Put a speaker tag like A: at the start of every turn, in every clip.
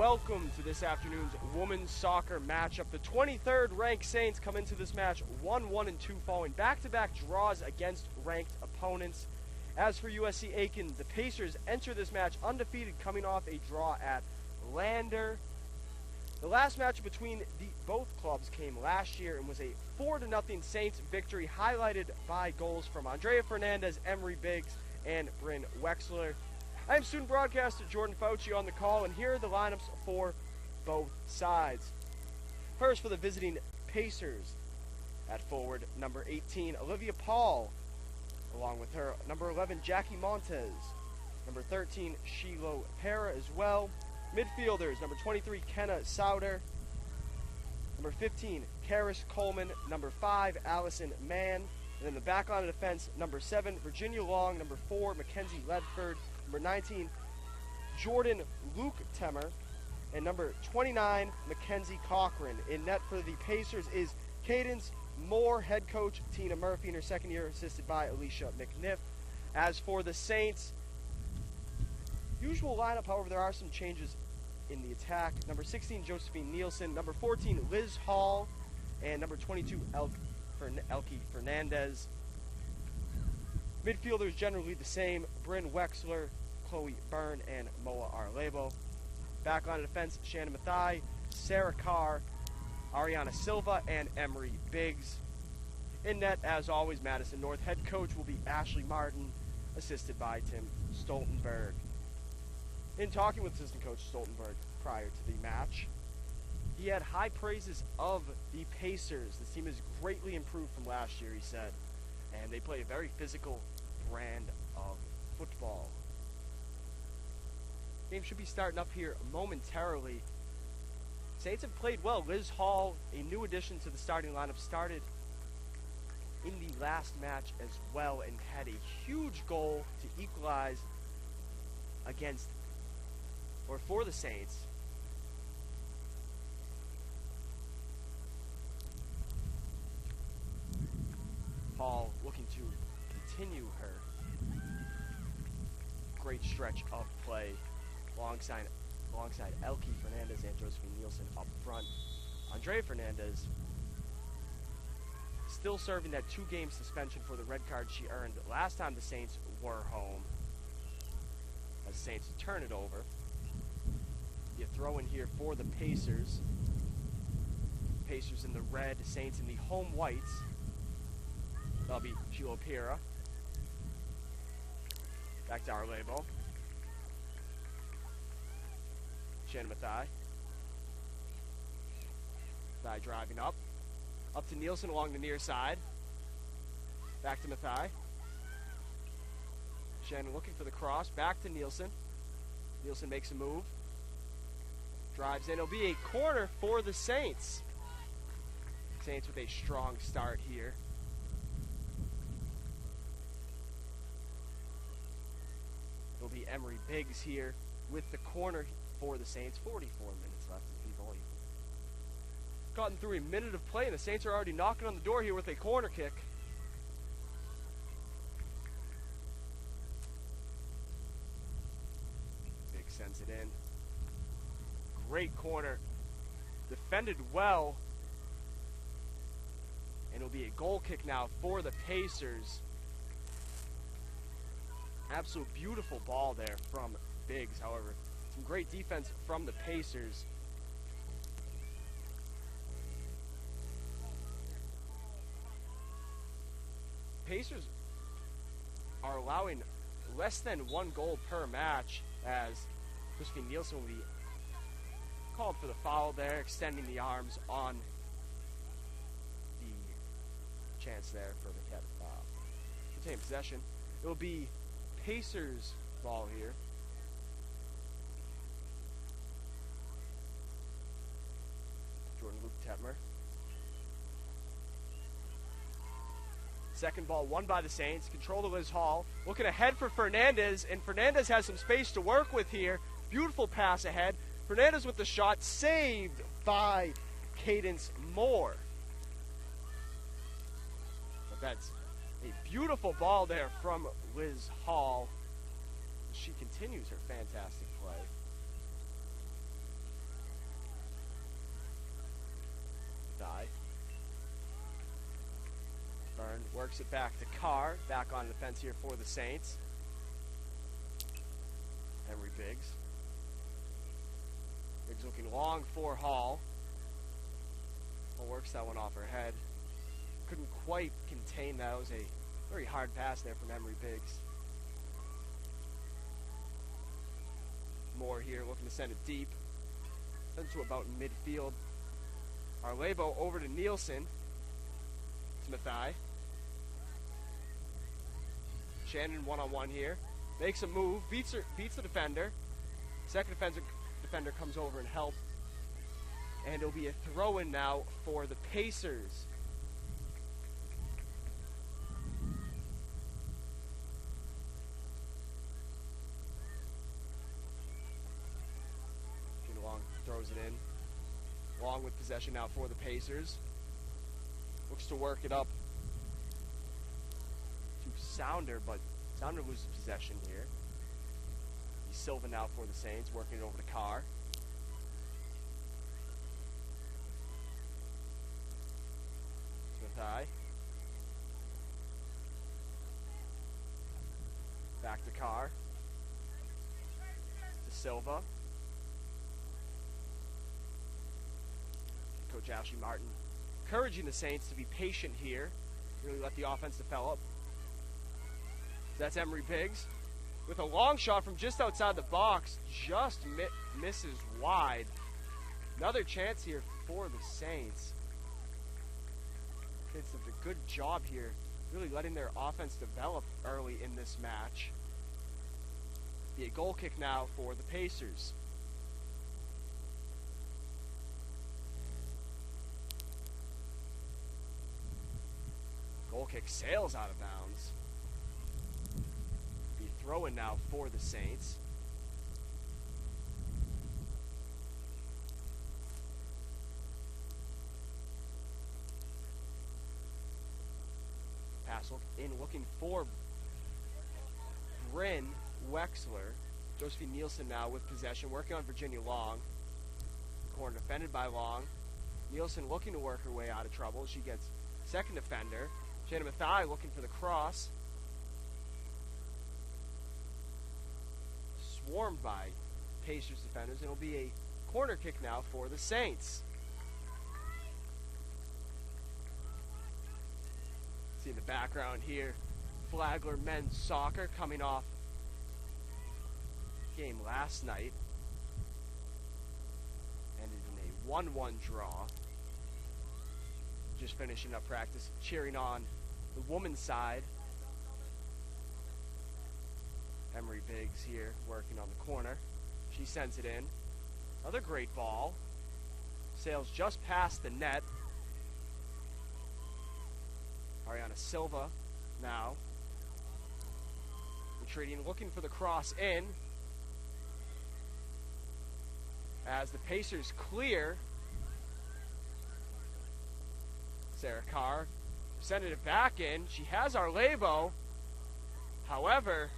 A: welcome to this afternoon's women's soccer matchup. The 23rd ranked Saints come into this match 1-1-2 following back-to-back draws against ranked opponents. As for USC Aiken, the Pacers enter this match undefeated, coming off a draw at Flagler. The last match between both clubs came last year and was a 4-0 Saints victory, highlighted by goals from Andrea Fernandez, Emery Biggs, and Bryn Wexler. I am student broadcaster Jordan Fauci on the call, and here are the lineups for both sides. First, for the visiting Pacers, at forward, number 18, Olivia Paul. Along with her, number 11, Jackie Montez. Number 13, Shiloh Pera as well. Midfielders, number 23, Kenna Sauter. Number 15, Karis Coleman. Number 5, Allison Mann. And then the back line of defense, number 7, Virginia Long. Number 4, Mackenzie Ledford. Number 19, Jordan Luke Temmer. And number 29, Mackenzie Cochran. In net for the Pacers is Cadence Moore, head coach Tina Murphy in her second year, assisted by Alicia McNiff. As for the Saints, usual lineup, however, there are some changes in the attack. Number 16, Josephine Nielsen. Number 14, Liz Hall. And number 22, Elke Fernandez. Midfielders generally the same: Bryn Wexler, Chloe Byrne, and Moa Arlebo. Backline of defense: Shannon Mathai, Sarah Carr, Ariana Silva, and Emery Biggs. In net, as always, Madison North. Head coach will be Ashley Martin, assisted by Tim Stoltenberg. In talking with assistant coach Stoltenberg prior to the match, he had high praises of the Pacers. This team has greatly improved from last year, he said, and they play a very physical brand of football. Game should be starting up here momentarily. Saints have played well. Liz Hall, a new addition to the starting lineup, started in the last match as well and had a huge goal to equalize for the Saints. Hall looking to continue her great stretch of play alongside Elke Fernandez and Josephine Nielsen up front. Andrea Fernandez still serving that 2-game suspension for the red card she earned last time the Saints were home. As the Saints turn it over. You throw in here for the Pacers. Pacers in the red, Saints in the home whites. That'll be Shiloh Pera. Back to our label. Shannon Mathai. Mathai driving up. Up to Nielsen along the near side. Back to Mathai. Shannon looking for the cross. Back to Nielsen. Nielsen makes a move. Drives in. It'll be a corner for the Saints. Saints with a strong start here. It'll be Emery Biggs here with the corner for the Saints. 44 minutes left. We've only gotten through a minute of play, and the Saints are already knocking on the door here with a corner kick. Biggs sends it in. Great corner. Defended well. And it'll be a goal kick now for the Pacers. Absolute beautiful ball there from Biggs, however. Some great defense from the Pacers. Pacers are allowing less than 1 goal per match, as Josephine Nielsen will be called for the foul there, extending the arms on the chance there for the retain possession. It will be Pacers ball here. Jordan Luke Tetmer. Second ball won by the Saints. Control to Liz Hall. Looking ahead for Fernandez, and Fernandez has some space to work with here. Beautiful pass ahead. Fernandez with the shot, saved by Cadence Moore. But that's a beautiful ball there from Liz Hall. She continues her fantastic play. Works it back to Carr. Back on the fence here for the Saints. Emery Biggs. Biggs looking long for Hall. Hall works that one off her head. Couldn't quite contain that. It was a very hard pass there from Emery Biggs. Moore here looking to send it deep. Sends to about midfield. Arlebo over to Nielsen. Smithai. Shannon one-on-one here. Makes a move. Beats the defender. Second defender comes over and helps. And it'll be a throw-in now for the Pacers. Long throws it in. Long with possession now for the Pacers. Looks to work it up to Sounder, but Sounder loses possession here. He's Silva now for the Saints, working it over to Carr. Smithai. Back to Carr. To Silva. Coach Ashley Martin encouraging the Saints to be patient here. Really let the offense develop. That's Emery Biggs with a long shot from just outside the box. Just misses wide. Another chance here for the Saints. Kids did a good job here, really letting their offense develop early in this match. Be a goal kick now for the Pacers. Goal kick sails out of bounds. Be throw-in now for the Saints. Pass in looking for Bryn Wexler. Josephine Nielsen now with possession, working on Virginia Long. Corner defended by Long. Nielsen looking to work her way out of trouble. She gets second defender. Shannon Mathai looking for the cross. Swarmed by Pacers defenders, and it'll be a corner kick now for the Saints. See in the background here, Flagler men's soccer coming off game last night. Ended in a 1-1 draw. Just finishing up practice, cheering on the women's side. Emery Biggs here working on the corner. She sends it in. Another great ball. Sails just past the net. Ariana Silva now retreating, looking for the cross in. As the Pacers clear, Sarah Carr sending it back in. She has Arlebo. However,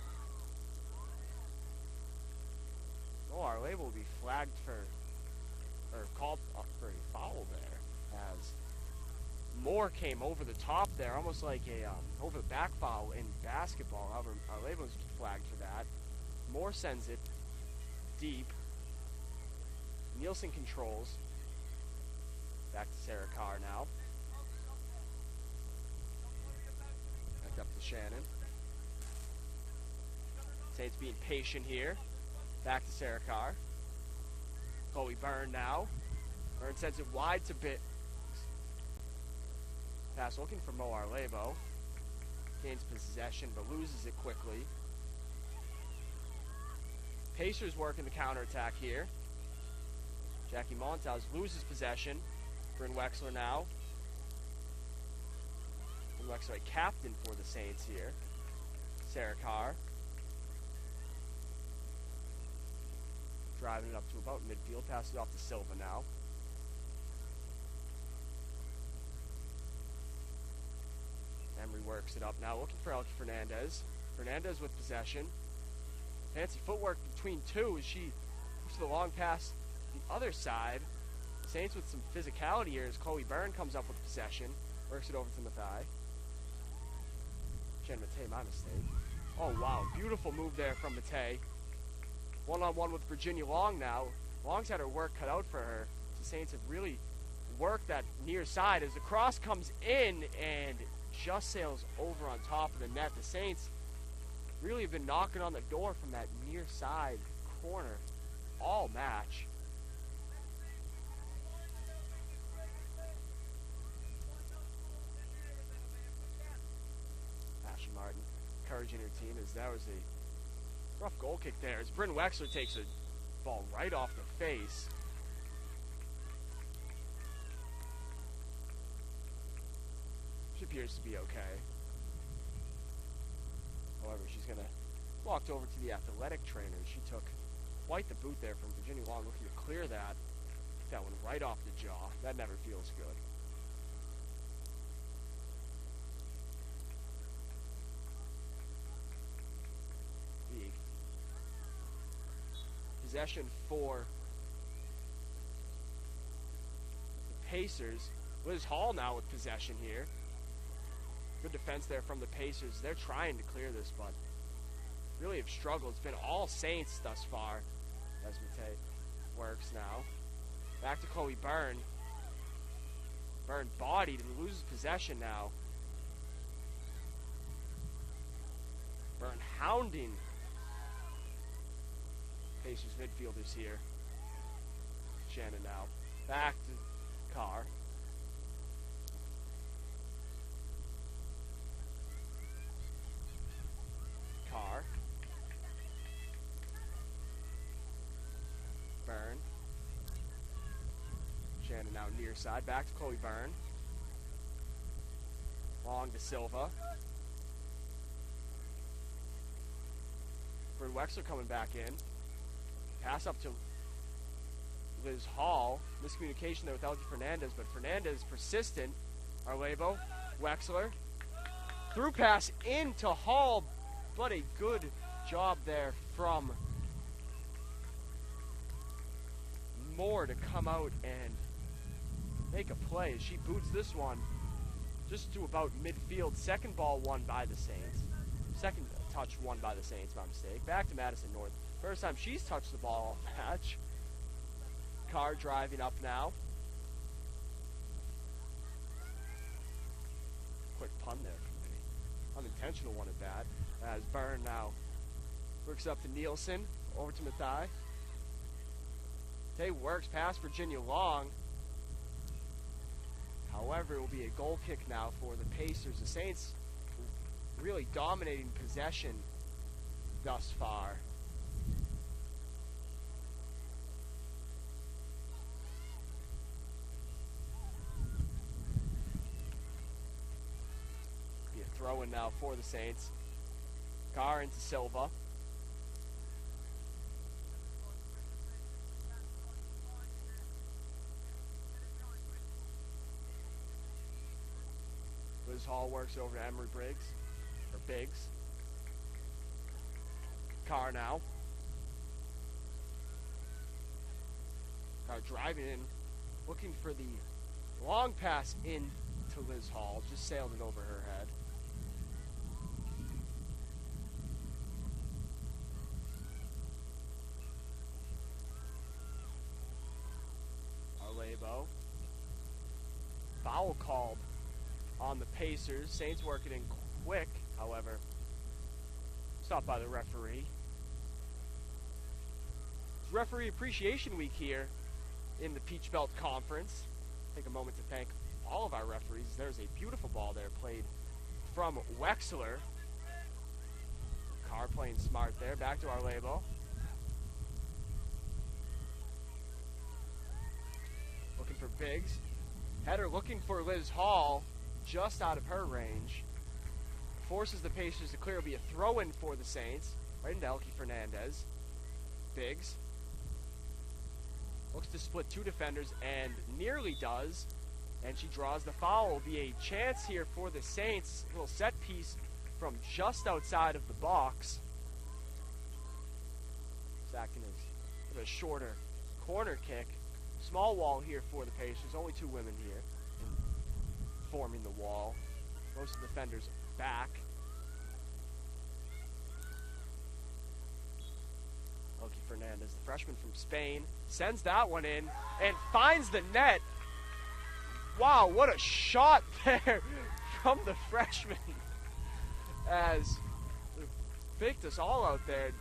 A: Arlebo will be flagged or called for a foul there, as Moore came over the top there, almost like a over the back foul in basketball. However, Arlebo's flagged for that. Moore sends it deep. Nielsen controls. Back to Sarah Carr now. Back up to Shannon. Saints being patient here. Back to Sarah Carr. Chloe Byrne now. Byrne sends it wide to Bit. Pass looking for Mo Arlebo. Gains possession but loses it quickly. Pacers working the counterattack here. Jackie Montaz loses possession. Bryn Wexler now. Bryn Wexler, a captain for the Saints here. Sarah Carr. Driving it up to about midfield. Passes it off to Silva now. Emery works it up now. Looking for Elke Fernandez. Fernandez with possession. Fancy footwork between two as she moves to the long pass the other side. The Saints with some physicality here as Chloe Byrne comes up with possession. Works it over to Mathai. Jen Matei, my mistake. Oh, wow. Beautiful move there from Matei. One-on-one with Virginia Long now. Long's had her work cut out for her. The Saints have really worked that near side as the cross comes in and just sails over on top of the net. The Saints really have been knocking on the door from that near side corner all match. Ashley Martin encouraging her team as that was a rough goal kick there as Bryn Wexler takes a ball right off the face. She appears to be okay. However, she's going to walk over to the athletic trainer. She took quite the boot there from Virginia Long, looking to clear that. That one right off the jaw. That never feels good. The possession for the Pacers. Liz Hall now with possession here. Good defense there from the Pacers. They're trying to clear this, but really have struggled. It's been all Saints thus far as Matei works now. Back to Chloe Byrne. Byrne bodied and loses possession now. Byrne hounding Pacers midfielders here. Shannon now. Back to Carr. Byrne. Shannon now near side. Back to Chloe Byrne. Long to Silva. Bryn Wexler coming back in. Pass up to Liz Hall. Miscommunication there with Elgie Fernandez, but Fernandez persistent. Arlebo. Wexler. Through pass into Hall, but a good job there from Moore to come out and make a play as she boots this one just to about midfield. Second ball won by the Saints. Second touch won by the Saints, my mistake. Back to Madison North. First time she's touched the ball all match. Carr driving up now. Quick pun there from me. Unintentional one at that. As Byrne now works up to Nielsen. Over to Mathai. Tay works past Virginia Long. However, it will be a goal kick now for the Pacers. The Saints really dominating possession thus far. Be a throw-in now for the Saints. Carr into Silva. Liz Hall works over to Emery Briggs, or Biggs. Carr now. Carr driving in, looking for the long pass in to Liz Hall. Just sailed it over her head. Arlebo. Foul called on the Pacers. Saints working in quick, however. Stopped by the referee. It's Referee Appreciation Week here in the Peach Belt Conference. Take a moment to thank all of our referees. There's a beautiful ball there played from Wexler. Carr playing smart there. Back to Arlebo. Looking for Biggs. Header looking for Liz Hall. Just out of her range. Forces the Pacers to clear. It'll be a throw-in for the Saints. Right into Elkie Fernandez. Biggs. Looks to split two defenders and nearly does. And she draws the foul. Will be a chance here for the Saints. A little set piece from just outside of the box. Second is a shorter corner kick. Small wall here for the Pacers. Only two women here forming the wall. Most of the defenders back. Elke Fernandez, the freshman from Spain, sends that one in and finds the net. Wow, what a shot there from the freshman. As faked us all out there.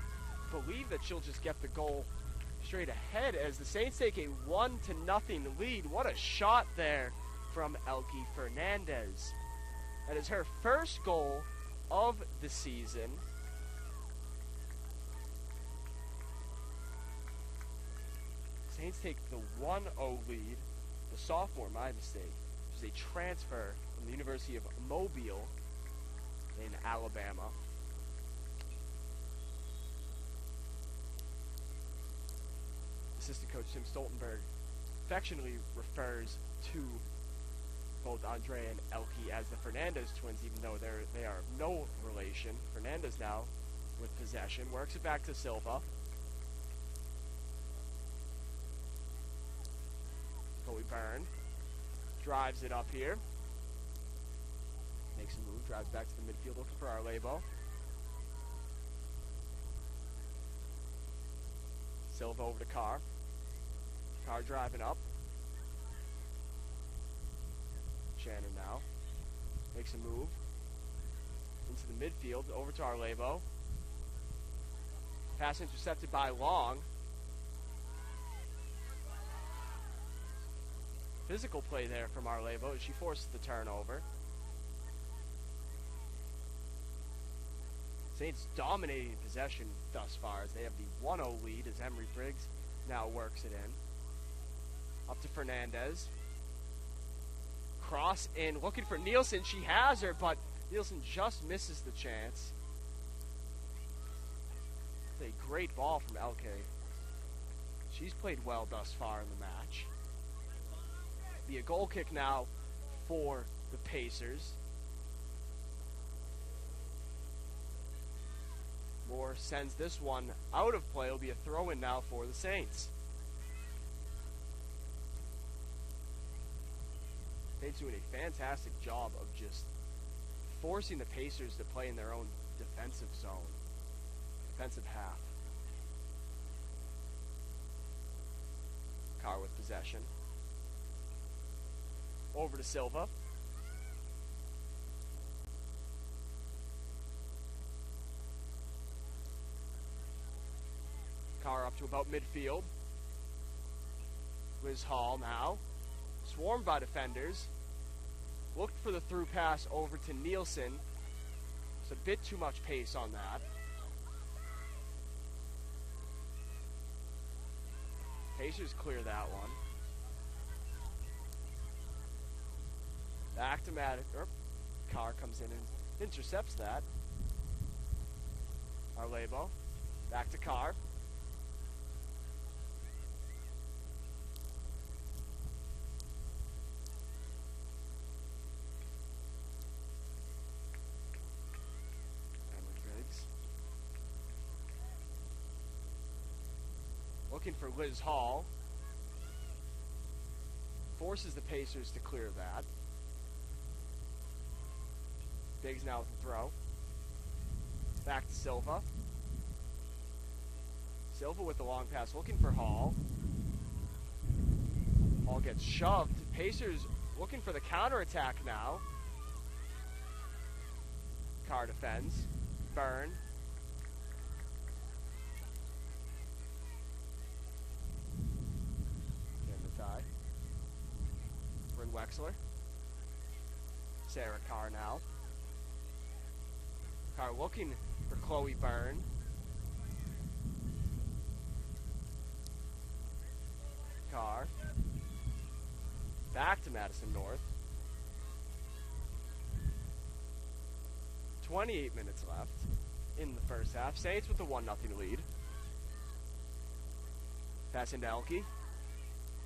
A: Believe that she'll just get the goal straight ahead as the Saints take a 1-0 lead. What a shot there from Elke Fernandez. That is her first goal of the season. Saints take the 1-0 lead. The sophomore, my mistake, which is a transfer from the University of Mobile in Alabama. Assistant coach Tim Stoltenberg affectionately refers to both Andrea and Elke as the Fernandez twins, even though they are of no relation. Fernandez now with possession, works it back to Silva. Chloe Byrne drives it up here. Makes a move, drives back to the midfield, looking for Arlebo. Silva over to Carr. Carr driving up. Shannon now makes a move into the midfield, over to Arlebo. Pass intercepted by Long. Physical play there from Arlebo as she forces the turnover. Saints dominating possession thus far as they have the 1-0 lead as Emery Briggs now works it in. Up to Fernandez. Cross in, looking for Nielsen. She has her, but Nielsen just misses the chance. It's a great ball from Elke. She's played well thus far in the match. Be a goal kick now for the Pacers. Moore sends this one out of play. It'll be a throw-in now for the Saints. Saints doing a fantastic job of just forcing the Pacers to play in their own defensive zone, defensive half. Carr with possession. Over to Silva. Carr up to about midfield. Liz Hall now. Swarmed by defenders. Looked for the through pass over to Nielsen. It's a bit too much pace on that. Pacers clear that one. Back to Carr comes in and intercepts that. Arlebo. Back to Carr. Looking for Liz Hall. Forces the Pacers to clear that. Biggs now with the throw. Back to Silva. Silva with the long pass, looking for Hall. Hall gets shoved. Pacers looking for the counterattack now. Carr defends. Byrne. Wexler. Sarah Carr now. Carr looking for Chloe Byrne. Carr. Back to Madison North. 28 minutes left in the first half. Saints with a 1-0 lead. Pass into Elke.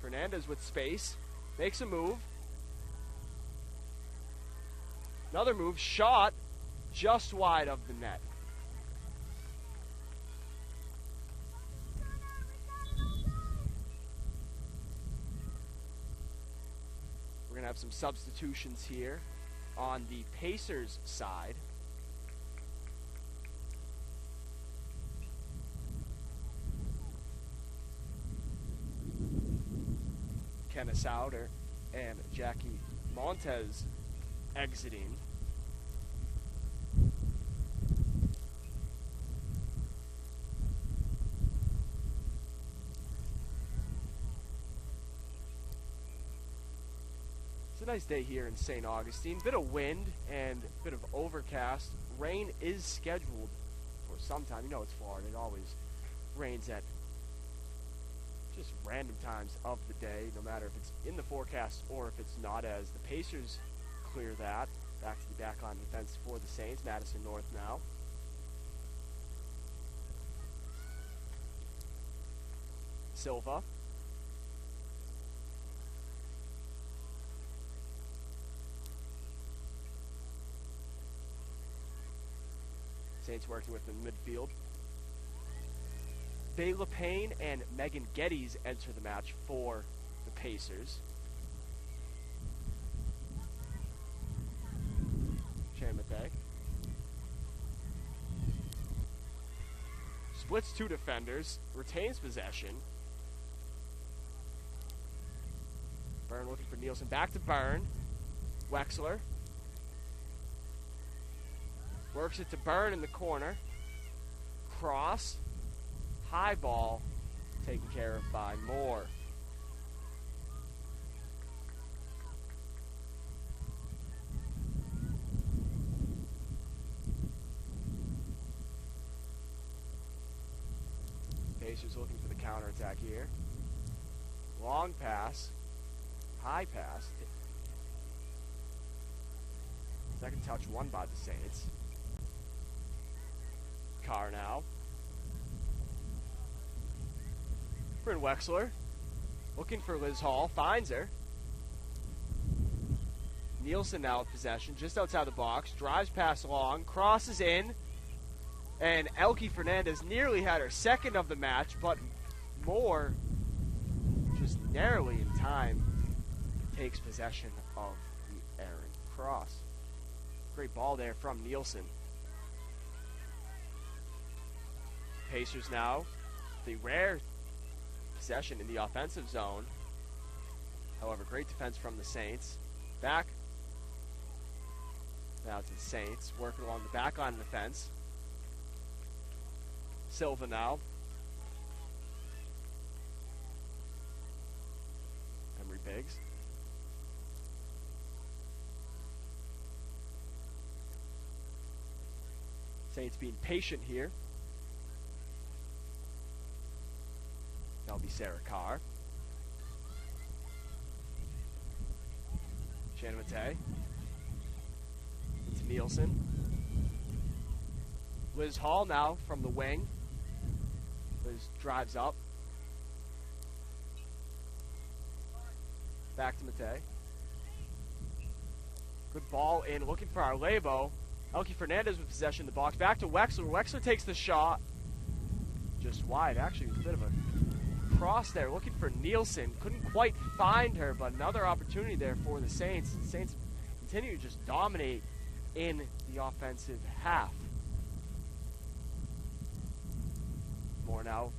A: Fernandez with space. Makes a move. Another move, shot just wide of the net. We're going to have some substitutions here on the Pacers side. McKenna Souder and Jackie Montez exiting. It's a nice day here in St. Augustine. Bit of wind and a bit of overcast. Rain is scheduled for some time. You know it's Florida. It always rains at just random times of the day, no matter if it's in the forecast or if it's not, as the Pacers clear that. Back to the back on defense for the Saints. Madison North now. Silva. Saints working with the midfield. Bayla Payne and Megan Geddes enter the match for the Pacers. Chamate splits two defenders, retains possession. Byrne looking for Nielsen. Back to Byrne. Wexler works it to Byrne in the corner. Cross. High ball taken care of by Moore. Pacers looking for the counterattack here. Long pass. High pass. Second touch won by the Saints. Carr now. Bryn Wexler looking for Liz Hall. Finds her. Nielsen now with possession. Just outside the box. Drives past long. Crosses in. And Elke Fernandez nearly had her second of the match, but Moore just narrowly in time takes possession of the errant cross. Great ball there from Nielsen. Pacers now, the rare possession in the offensive zone. However, great defense from the Saints. Back now to the Saints, working along the back line of the fence. Silva now. Emery Biggs. Saints being patient here. That'll be Sarah Carr. Chanamate. It's Nielsen. Liz Hall now from the wing. Liz drives up. Back to Mate. Good ball in, looking for Arlebo. Elke Fernandez with possession in the box. Back to Wexler. Wexler takes the shot. Just wide. Actually, it was a bit of a cross there, looking for Nielsen. Couldn't quite find her, but another opportunity there for the Saints. The Saints continue to just dominate in the offensive half. More now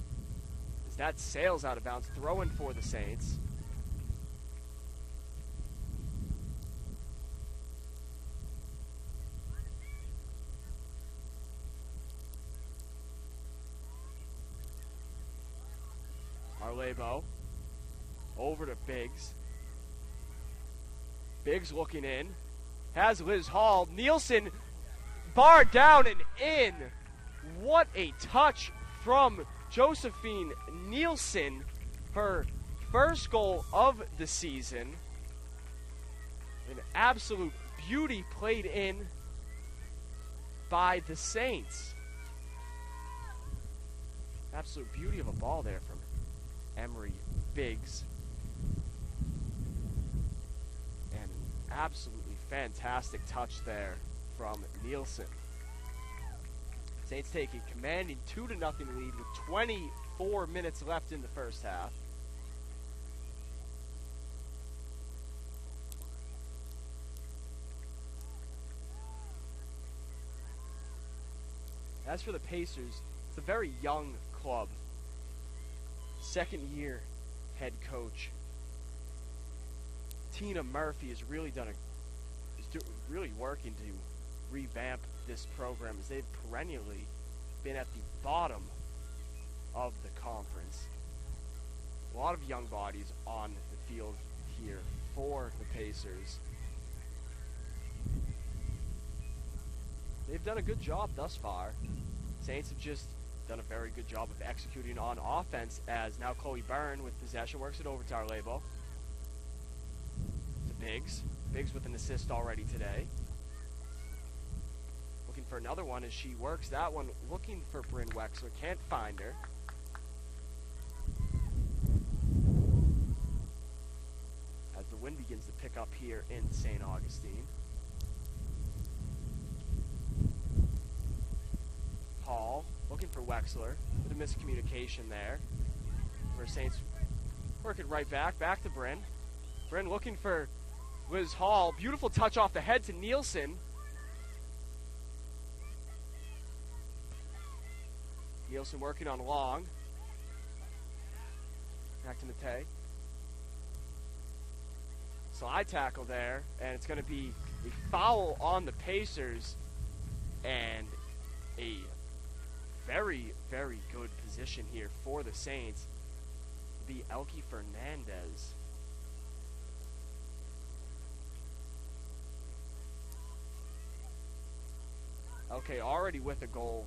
A: as that sails out of bounds, throw-in for the Saints. Arlebo over to Biggs. Biggs looking in. Has Liz Hall. Nielsen barred down and in. What a touch from Josephine Nielsen. Her first goal of the season. An absolute beauty played in by the Saints. Absolute beauty of a ball there from Emery Biggs. And an absolutely fantastic touch there from Nielsen. Saints take a commanding 2-0 lead with 24 minutes left in the first half. As for the Pacers, it's a very young club. Second year head coach Tina Murphy has really really working to revamp this program, as they've perennially been at the bottom of the conference. A lot of young bodies on the field here for the Pacers. They've done a good job thus far. Saints have just done a very good job of executing on offense, as now Chloe Byrne with possession works it over to Arlebo. To Biggs. Biggs with an assist already today. Looking for another one as she works that one, looking for Bryn Wexler. Can't find her. As the wind begins to pick up here in St. Augustine. Hall looking for Wexler. With a miscommunication there. Where Saints work it right back to Bryn. Bryn looking for Liz Hall. Beautiful touch off the head to Nielsen. Nielsen working on Long. Back to Matei. Slide tackle there, and it's going to be a foul on the Pacers, and a very, very good position here for the Saints. It'll be Elke Fernandez. Okay, already with a goal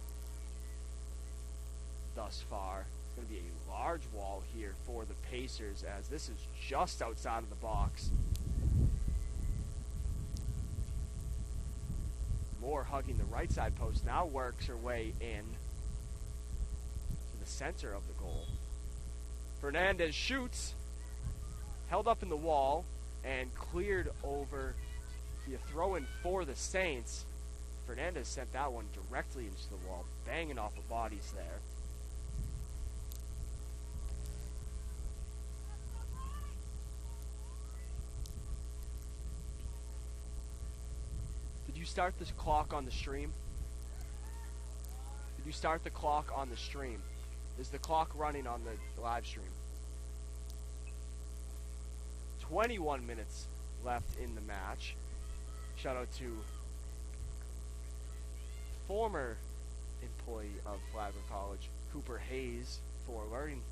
A: thus far. It's going to be a large wall here for the Pacers, as this is just outside of the box. Moore hugging the right side post, now works her way in to the center of the goal. Fernandez shoots, held up in the wall, and cleared over. Be a throw-in for the Saints. Fernandez sent that one directly into the wall, banging off of bodies there. Did you start this clock on the stream? Did you start the clock on the stream? Is the clock running on the live stream? 21 minutes left in the match. Shout out to former employee of Flagler College, Cooper Hayes, for alerting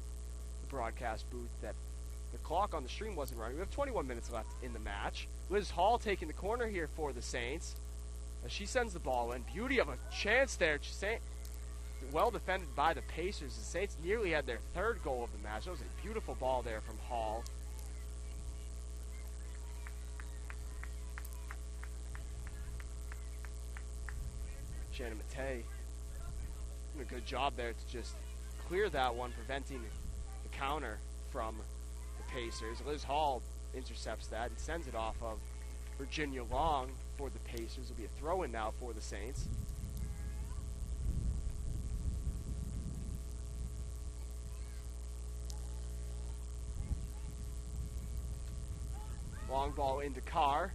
A: the broadcast booth that the clock on the stream wasn't running. We have 21 minutes left in the match. Liz Hall taking the corner here for the Saints, as she sends the ball in. Beauty of a chance there. Well defended by the Pacers. The Saints nearly had their third goal of the match. That was a beautiful ball there from Hall. Shannon Matei doing a good job there to just clear that one, preventing the counter from the Pacers. Liz Hall intercepts that and sends it off of Virginia Long for the Pacers. It'll be a throw-in now for the Saints. Long ball into Carr.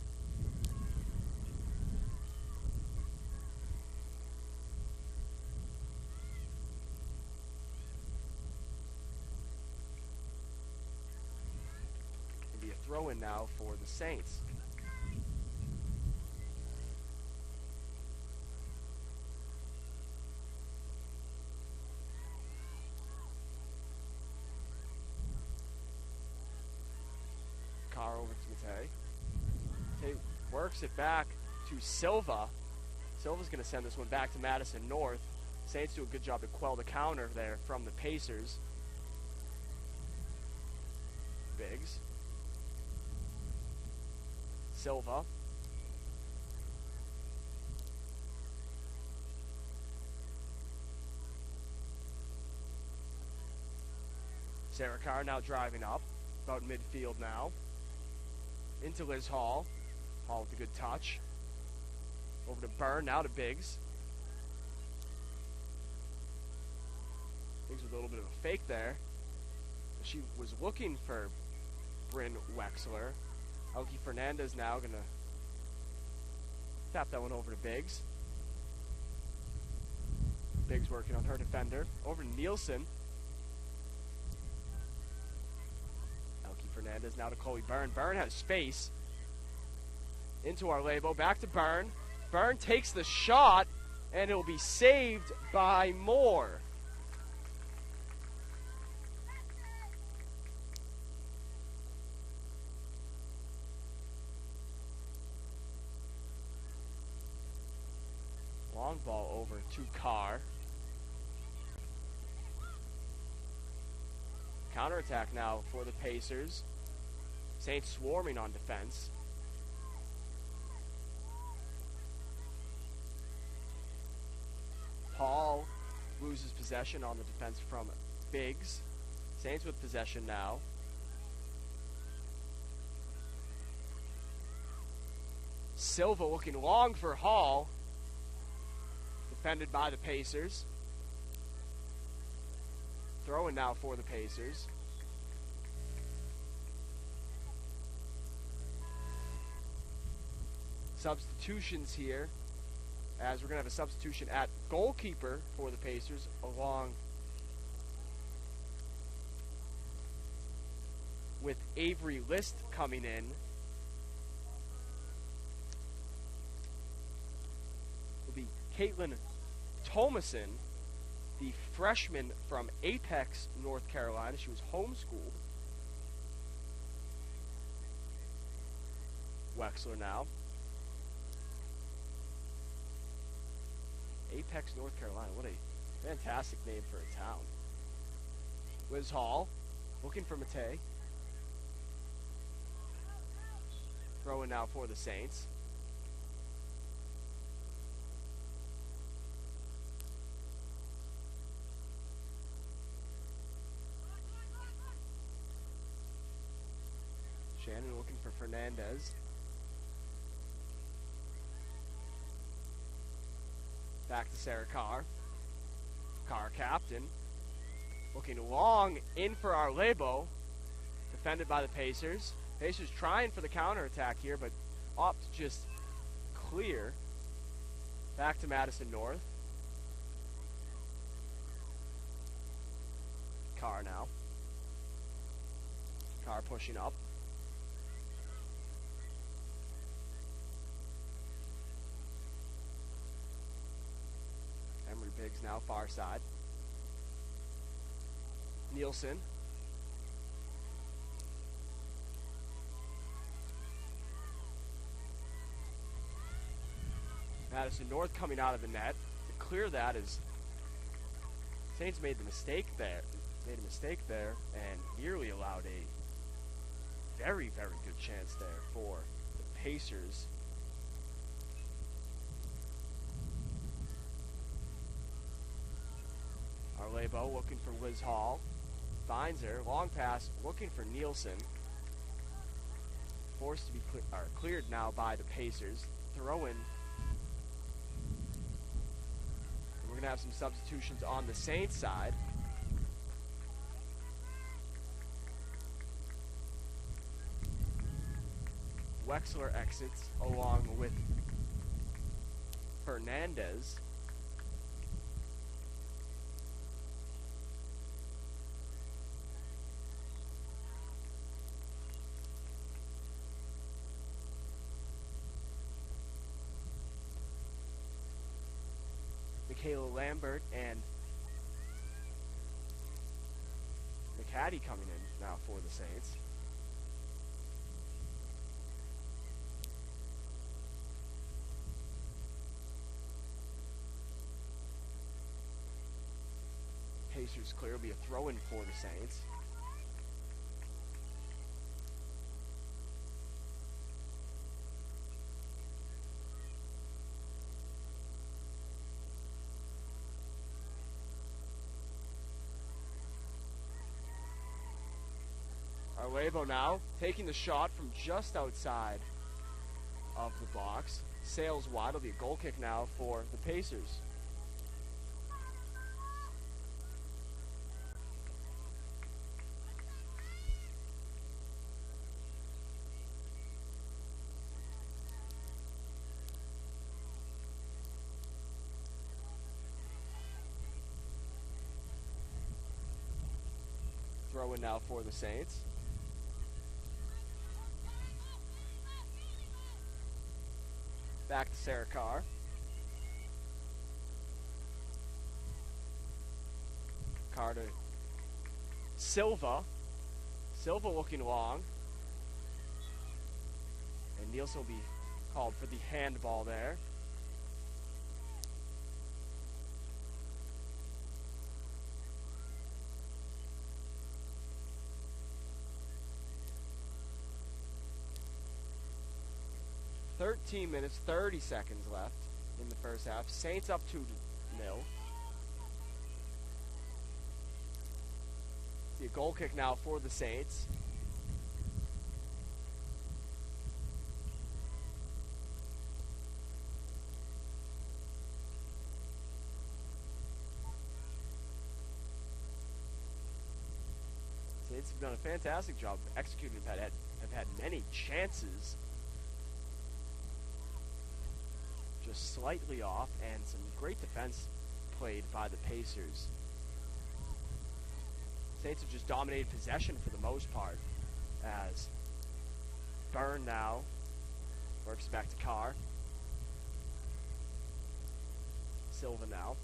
A: It'll be a throw-in now for the Saints. Carr over to Matei. Matei works it back to Silva. Silva's going to send this one back to Madison North. Saints do a good job to quell the counter there from the Pacers. Biggs. Silva. Sarah Carr now driving up, about midfield now. Into Liz Hall. Hall with a good touch. Over to Byrne, now to Biggs. Biggs with a little bit of a fake there. She was looking for Bryn Wexler. Elke Fernandez now going to tap that one over to Biggs. Biggs working on her defender. Over to Nielsen. Fernandez now to Chloe Byrne. Byrne has space. Into our Labo. Back to Byrne. Byrne takes the shot, and it will be saved by Moore. Long ball over to Carr. Counterattack now for the Pacers. Saints swarming on defense. Paul loses possession on the defense from Biggs. Saints with possession now. Silva looking long for Hall. Defended by the Pacers. Throwing now for the Pacers. Substitutions here, as we're going to have a substitution at goalkeeper for the Pacers, along with Avery List coming in. Will be Caitlin Thomason, the freshman from Apex, North Carolina. She was homeschooled. Wexler now. Apex, North Carolina. What a fantastic name for a town. Liz Hall, looking for Matei. Throwing now for the Saints. Shannon looking for Fernandez. Back to Sarah Carr. Carr captain. Looking long in for our Labo. Defended by the Pacers. Pacers trying for the counterattack here, but opt to just clear. Back to Madison North. Carr now. Carr pushing up. Biggs now far side. Nielsen. Madison North coming out of the net to clear that as Saints made a mistake there and nearly allowed a very, very good chance there for the Pacers. Labo looking for Liz Hall. Finds her. Long pass looking for Nielsen. Forced to be cleared now by the Pacers. Throw in. We're going to have some substitutions on the Saints side. Wexler exits along with Fernandez. Michaela Lambert and McCaddy coming in now for the Saints. Pacers clear. Will be a throw-in for the Saints. Arlevo now taking the shot from just outside of the box. Sails wide. It'll be a goal kick now for the Pacers. Throw in now for the Saints. Back to Sarah Carr. Carr to Silva. Silva looking long. And Nielsen will be called for the handball there. .13 minutes, 30 seconds left in the first half. Saints up 2-0. See a goal kick now for the Saints. Saints have done a fantastic job executing. Have had many chances. Just slightly off, and some great defense played by the Pacers. Saints have just dominated possession for the most part, as Byrne now works back to Carr. Silva now.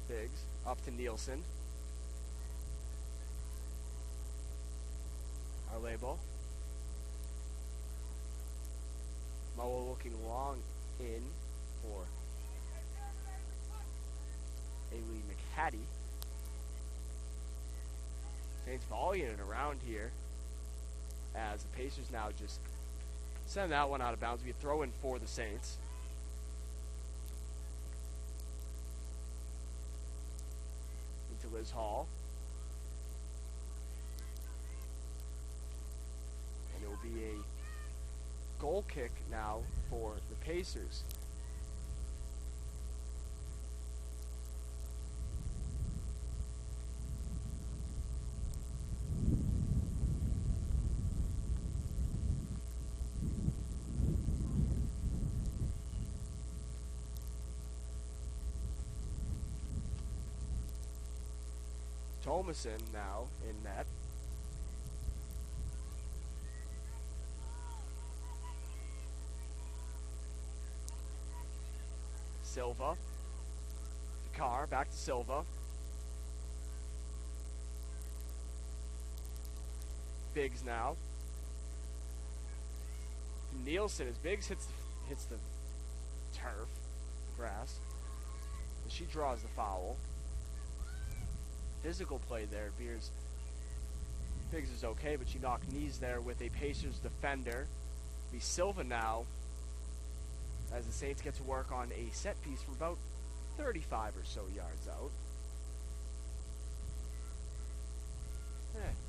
A: Biggs up to Nielsen. Arlebo. Moa looking long in for Ailey McHattie. Saints volleying it around here as the Pacers now just send that one out of bounds. We throw in for the Saints. Into Liz Hall. And it will be a goal kick now for the Pacers. Thomason now in net. Silva. Carr, back to Silva. Biggs now. Nielsen, as Biggs hits the turf, the grass. And she draws the foul. Physical play there. Biggs is okay, but she knocked knees there with a Pacers defender. It'll be Silva now, as the Saints get to work on a set piece from about 35 or so yards out.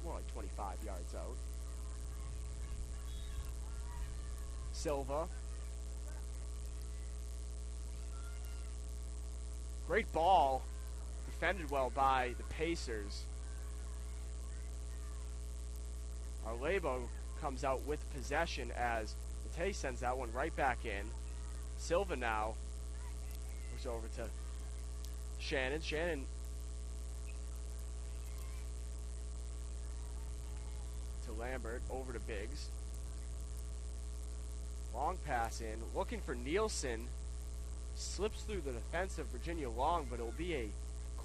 A: More like 25 yards out. Silva. Great ball. Defended well by the Pacers. Arlebo comes out with possession as Matei sends that one right back in. Silva now moves over to Shannon. Shannon to Lambert, over to Biggs. Long pass in, looking for Nielsen. Slips through the defense of Virginia Long, but it'll be a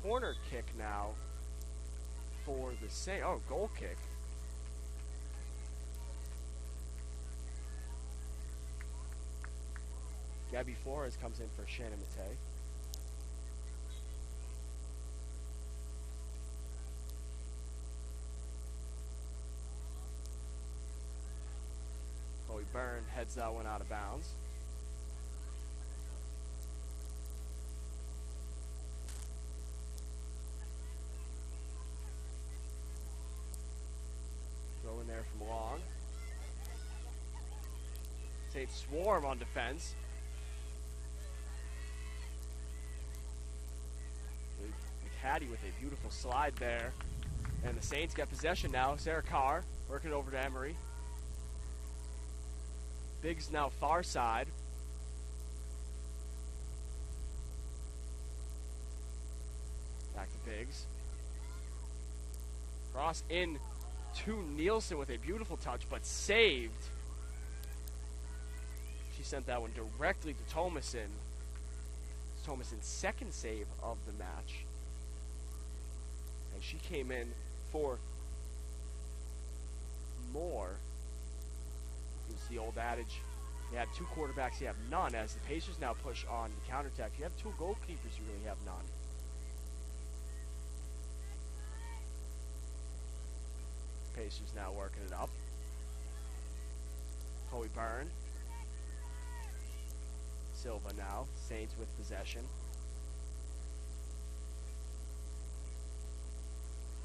A: corner kick now for the Saints. Oh, goal kick. Gabby Flores comes in for Shannon Matei. Chloe Byrne heads that one out of bounds. Throw in there from Long. Saints swarm on defense. McHattie with a beautiful slide there. And the Saints get possession now. Sarah Carr working over to Emery. Biggs now far side. Back to Biggs. Cross in to Nielsen with a beautiful touch, but saved. She sent that one directly to Thomason. It's Thomason's second save of the match. And she came in for more. It's the old adage, you have two quarterbacks, you have none. As the Pacers now push on the counterattack, you have two goalkeepers, you really have none. Pacers now working it up. Chloe Byrne. Silva now. Saints with possession.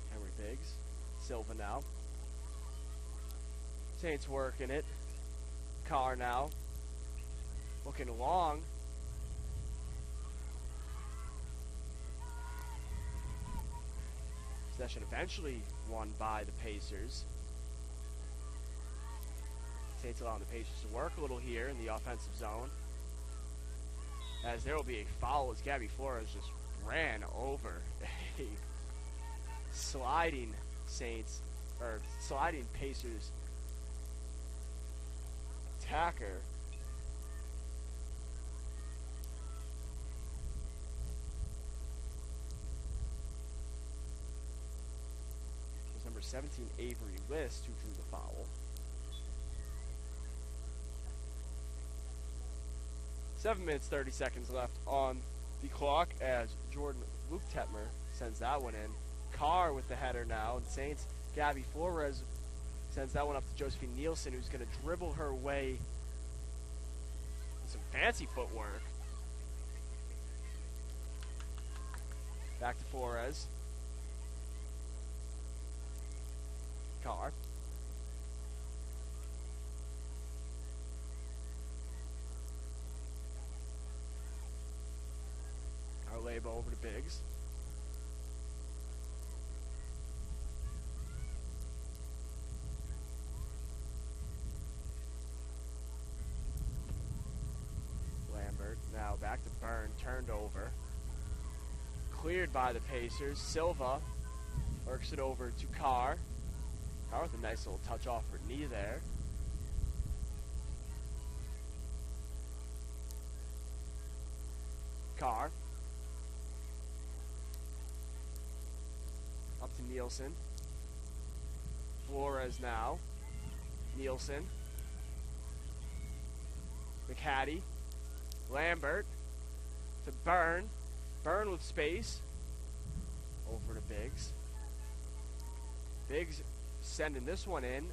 A: Henry Biggs. Silva now. Saints working it. Carr now. Looking long. Possession eventually won by the Pacers. Saints allowing the Pacers to work a little here in the offensive zone. As there will be a foul as Gabby Flores just ran over a sliding Pacers attacker. Number 17, Avery List, who drew the foul. 7 minutes, 30 seconds left on the clock as Jordan Luke Tetmer sends that one in. Carr with the header now, and Saints, Gabby Flores sends that one up to Josephine Nielsen, who's going to dribble her way with some fancy footwork. Back to Flores. Carr. Arlebo over to Biggs. Lambert now back to Byrne, turned over. Cleared by the Pacers. Silva works it over to Carr. Carr with a nice little touch off her knee there. Carr. Up to Nielsen. Flores now. Nielsen. McHattie. Lambert. To Byrne. Byrne with space. Over to Biggs. Biggs sending this one in.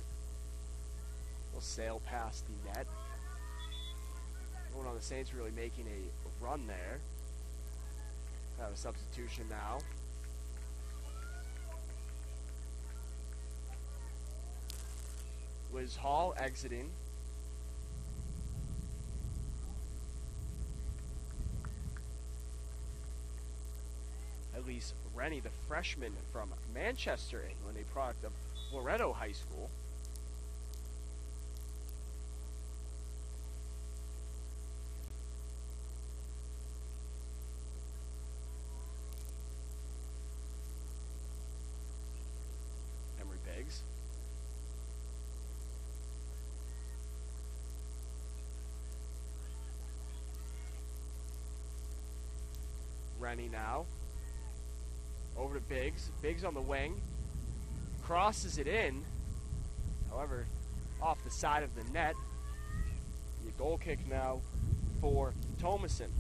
A: We'll sail past the net. No one on the Saints really making a run there. Have a substitution now. Liz Hall exiting. Elise Rennie, the freshman from Manchester, England, a product of Loretto High School. Henry Biggs. Rennie now. Over to Biggs. Biggs on the wing. Crosses it in. However, off the side of the net. The goal kick now for Thomason.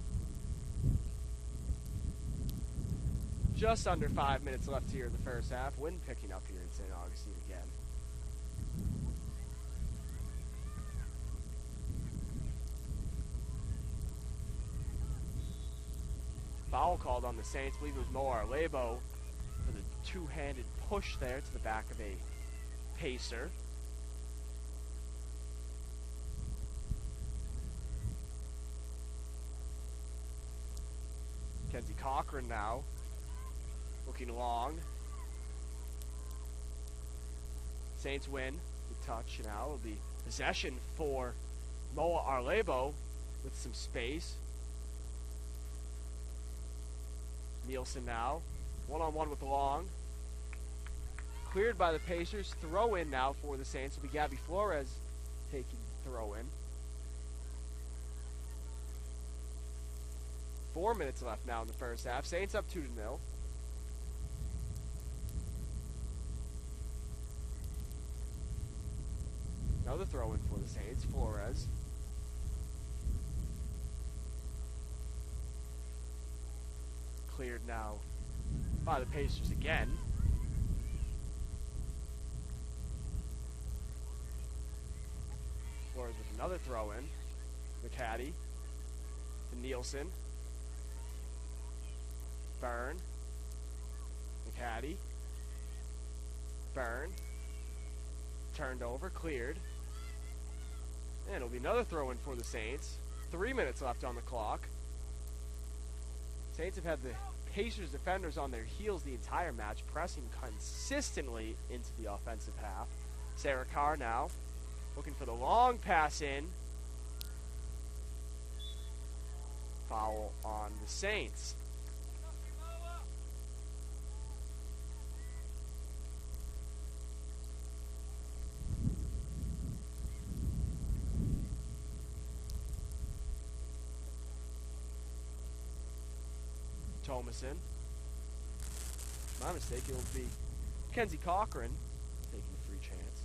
A: Just under 5 minutes left here in the first half. Wind picking up here in St. Augustine again. Foul called on the Saints. I believe it was Mo Arlebo for the two-handed push there to the back of a Pacer. Kenzie Cochran now looking long. Saints win. The touch now will be possession for Moa Arlebo with some space. Nielsen now, one-on-one with Long. Cleared by the Pacers. Throw in now for the Saints. Will be Gabby Flores taking throw in. 4 minutes left now in the first half. Saints up 2-0. Another throw in for the Saints. Flores. Cleared now by the Pacers again. Flores with another throw in. McCaddy to Nielsen. Byrne. McCaddy. Byrne. Turned over, cleared. And it'll be another throw in for the Saints. 3 minutes left on the clock. Saints have had the Pacers defenders on their heels the entire match, pressing consistently into the offensive half. Sarah Carr now looking for the long pass in. Foul on the Saints. Thomason. My mistake, it will be Kenzie Cochran taking a free chance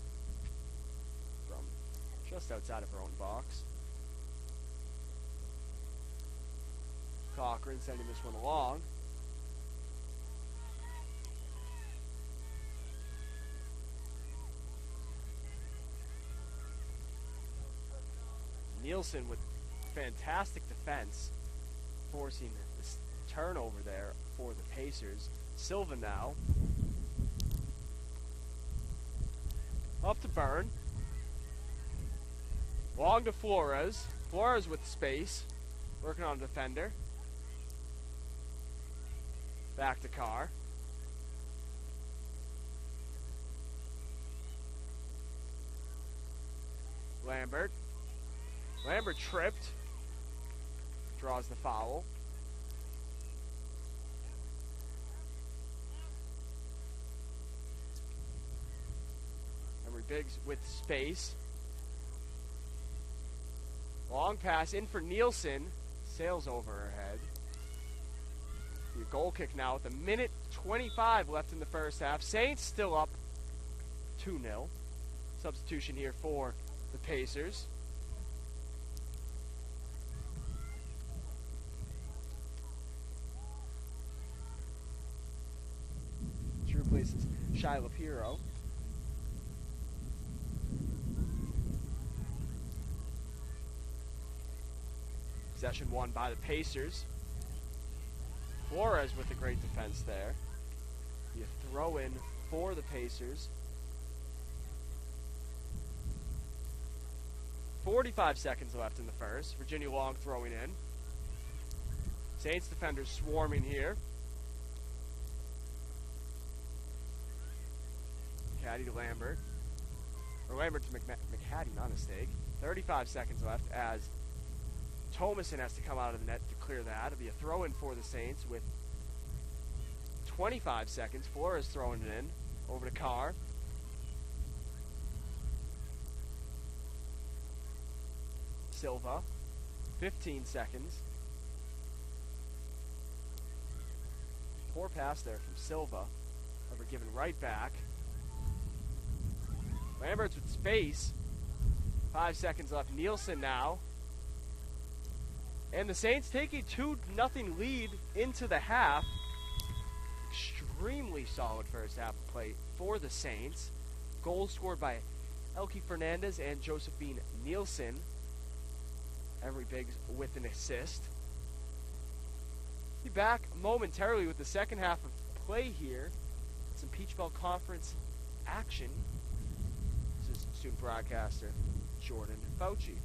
A: from just outside of her own box. Cochran sending this one along. Nielsen with fantastic defense, forcing this turnover there for the Pacers. Silva now. Up to Byrne. Long to Flores. Flores with space. Working on a defender. Back to Carr. Lambert. Lambert tripped. Draws the foul. Biggs with space. Long pass in for Nielsen. Sails over her head. The goal kick now with 1:25 left in the first half. Saints still up 2-0. Substitution here for the Pacers. She replaces Shyla Piro. Possession won by the Pacers. Flores with a great defense there. You throw in for the Pacers. 45 seconds left in the first. Virginia Long throwing in. Saints defenders swarming here. McCaddy to Lambert. Or Lambert to McCaddy, not a mistake. 35 seconds left as Thomason has to come out of the net to clear that. It'll be a throw-in for the Saints with 25 seconds. Flores throwing it in. Over to Carr. Silva. 15 seconds. Poor pass there from Silva. However, given right back. Lambert's with space. 5 seconds left. Nielsen now. And the Saints take a 2-0 lead into the half. Extremely solid first half of play for the Saints. Goals scored by Elke Fernandez and Josephine Nielsen. Every Biggs with an assist. Be back momentarily with the second half of play here. Some Peach Belt Conference action. This is student broadcaster Jordan Fauci.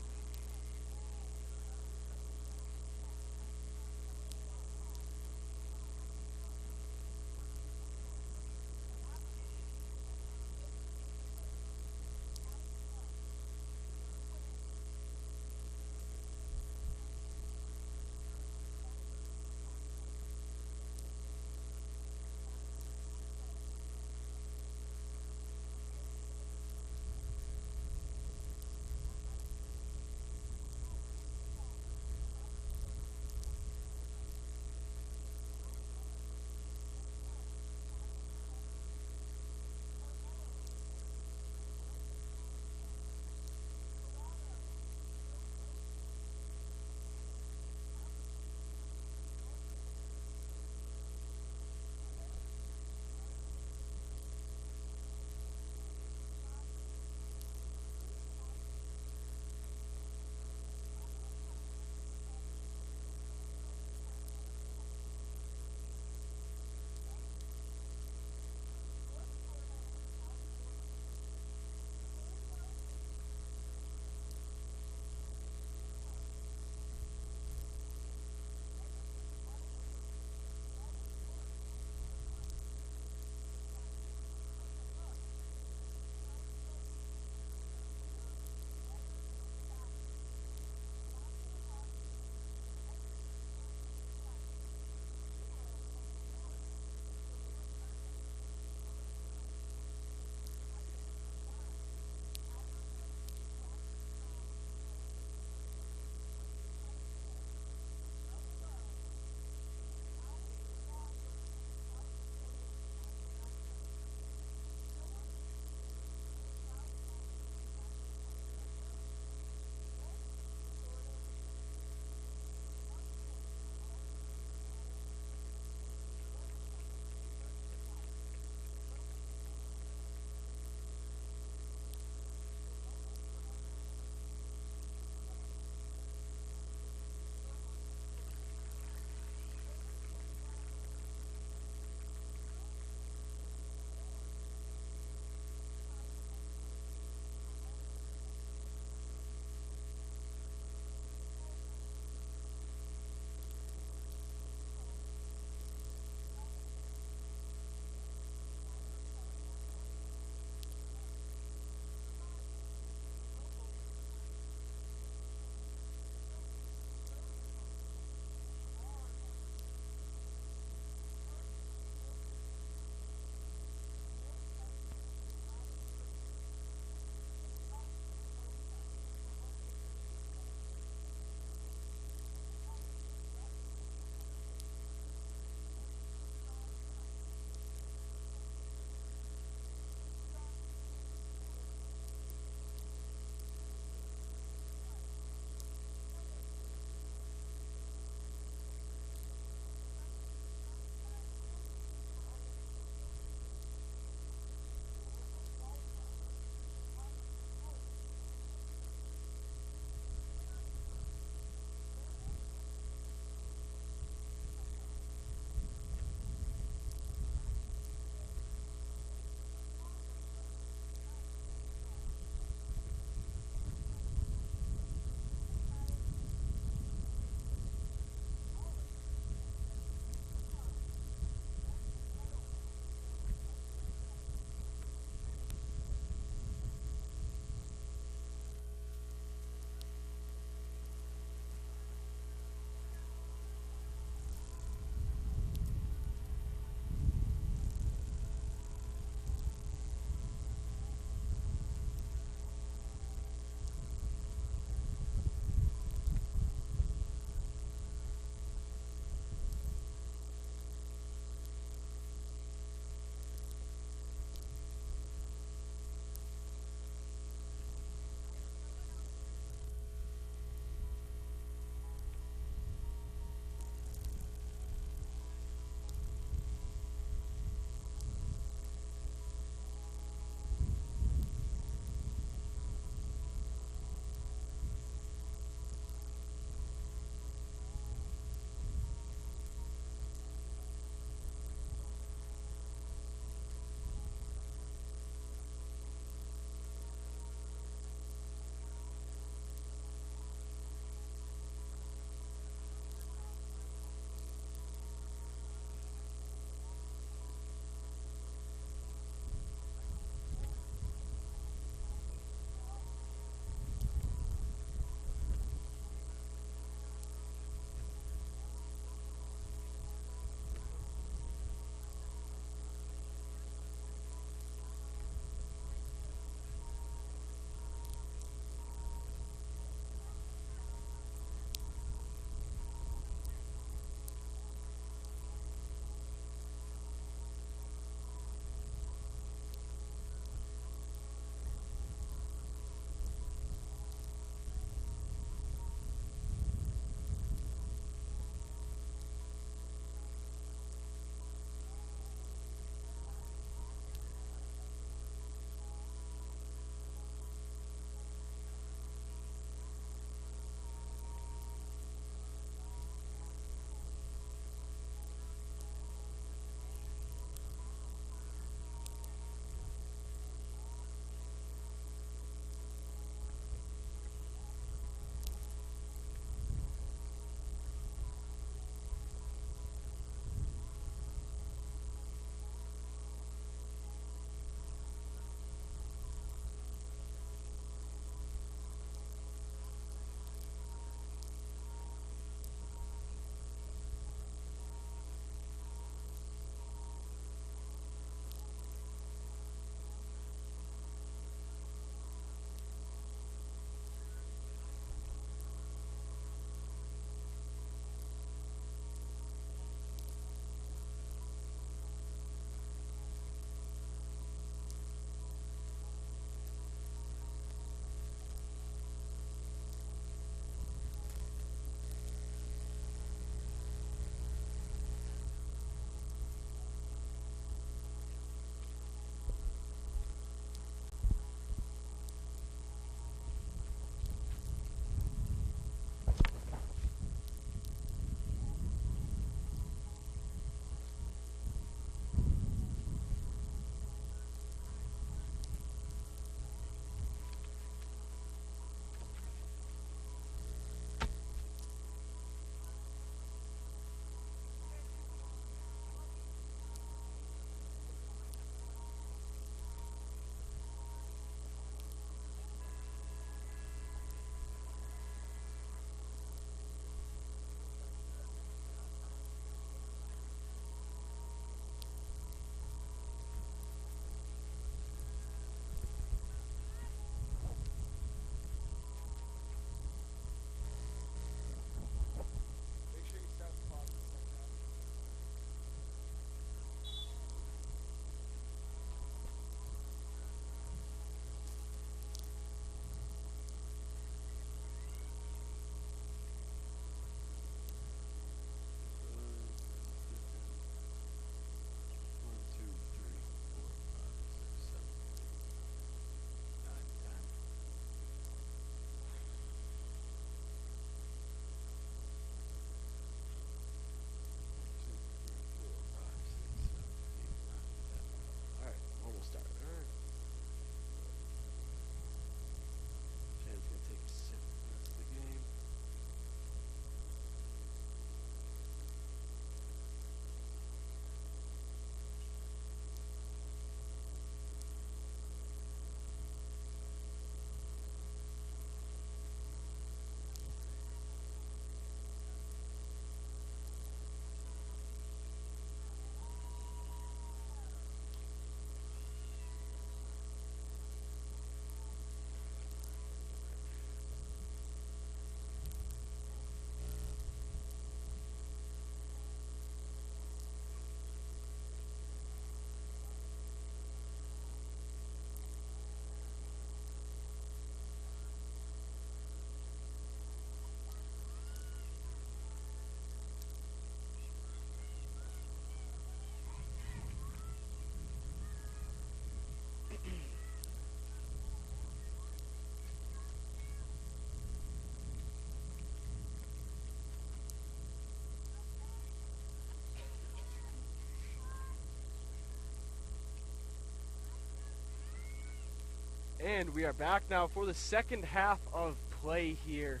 A: And we are back now for the second half of play here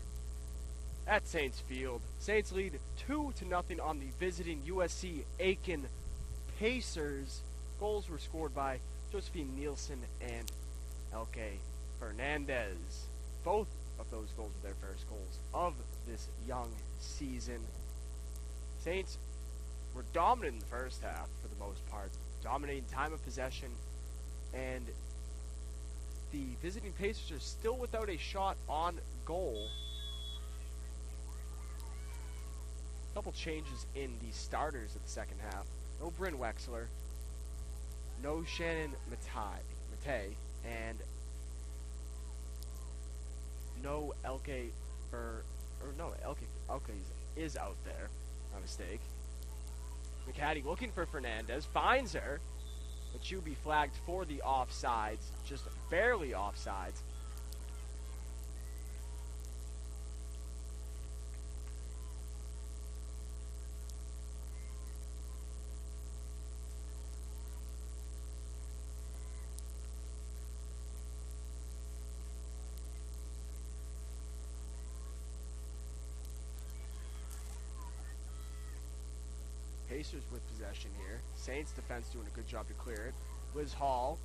A: at Saints Field. Saints lead 2-0 on the visiting USC Aiken Pacers. Goals were scored by Josephine Nielsen and Elke Fernandez. Both of those goals were their first goals of this young season. Saints were dominant in the first half for the most part, dominating time of possession, and the visiting Pacers are still without a shot on goal. A couple changes in the starters of the second half. No Bryn Wexler, no Shannon Matei, and no Elke is out there. My mistake. McCaddy looking for Fernandez, finds her, but she'll be flagged for the offsides, just barely offsides. Pacers with possession here. Saints defense doing a good job to clear it. Liz Hall.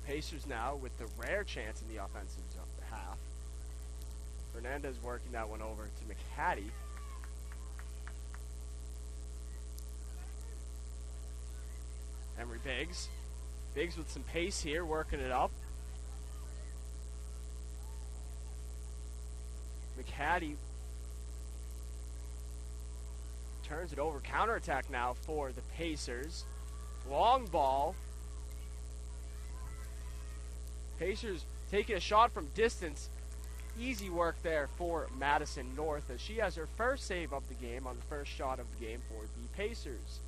A: Pacers now with the rare chance in the offensive half. Fernandez working that one over to McCaddy. Emery Biggs. Biggs with some pace here, working it up. McCaddy turns it over. Counterattack now for the Pacers. Long ball. Pacers taking a shot from distance. Easy work there for Madison North as she has her first save of the game on the first shot of the game for the Pacers.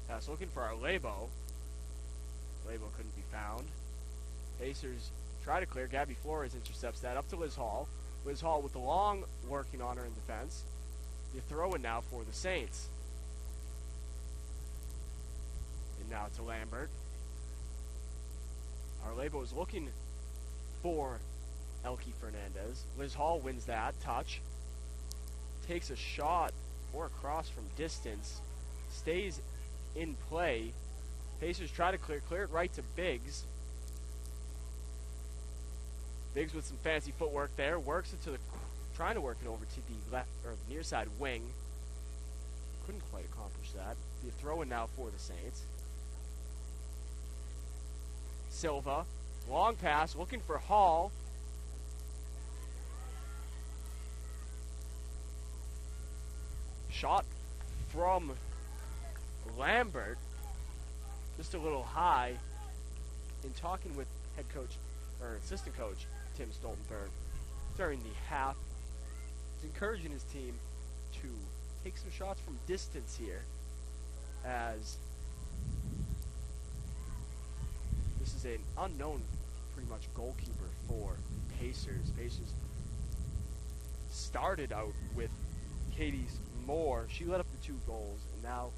A: Pass looking for our Labo. Labo couldn't be found. Pacers try to clear. Gabby Flores intercepts that up to Liz Hall. Liz Hall with the long working on her in defense. You throw in now for the Saints. And now to Lambert. Our Labo is looking for Elke Fernandez. Liz Hall wins that touch. Takes a shot or a cross from distance. Stays in play. Pacers try to clear it right to Biggs. Biggs with some fancy footwork there, works it to the, trying to work it over to the left or the near side wing. Couldn't quite accomplish that. The throw in now for the Saints. Silva, long pass, looking for Hall. Shot from Lambert, just a little high. In talking with head coach or assistant coach Tim Stoltenberg during the half, he's encouraging his team to take some shots from distance here, as this is an unknown pretty much goalkeeper for Pacers. Pacers started out with Katie Moore. She led up the 2 goals, and now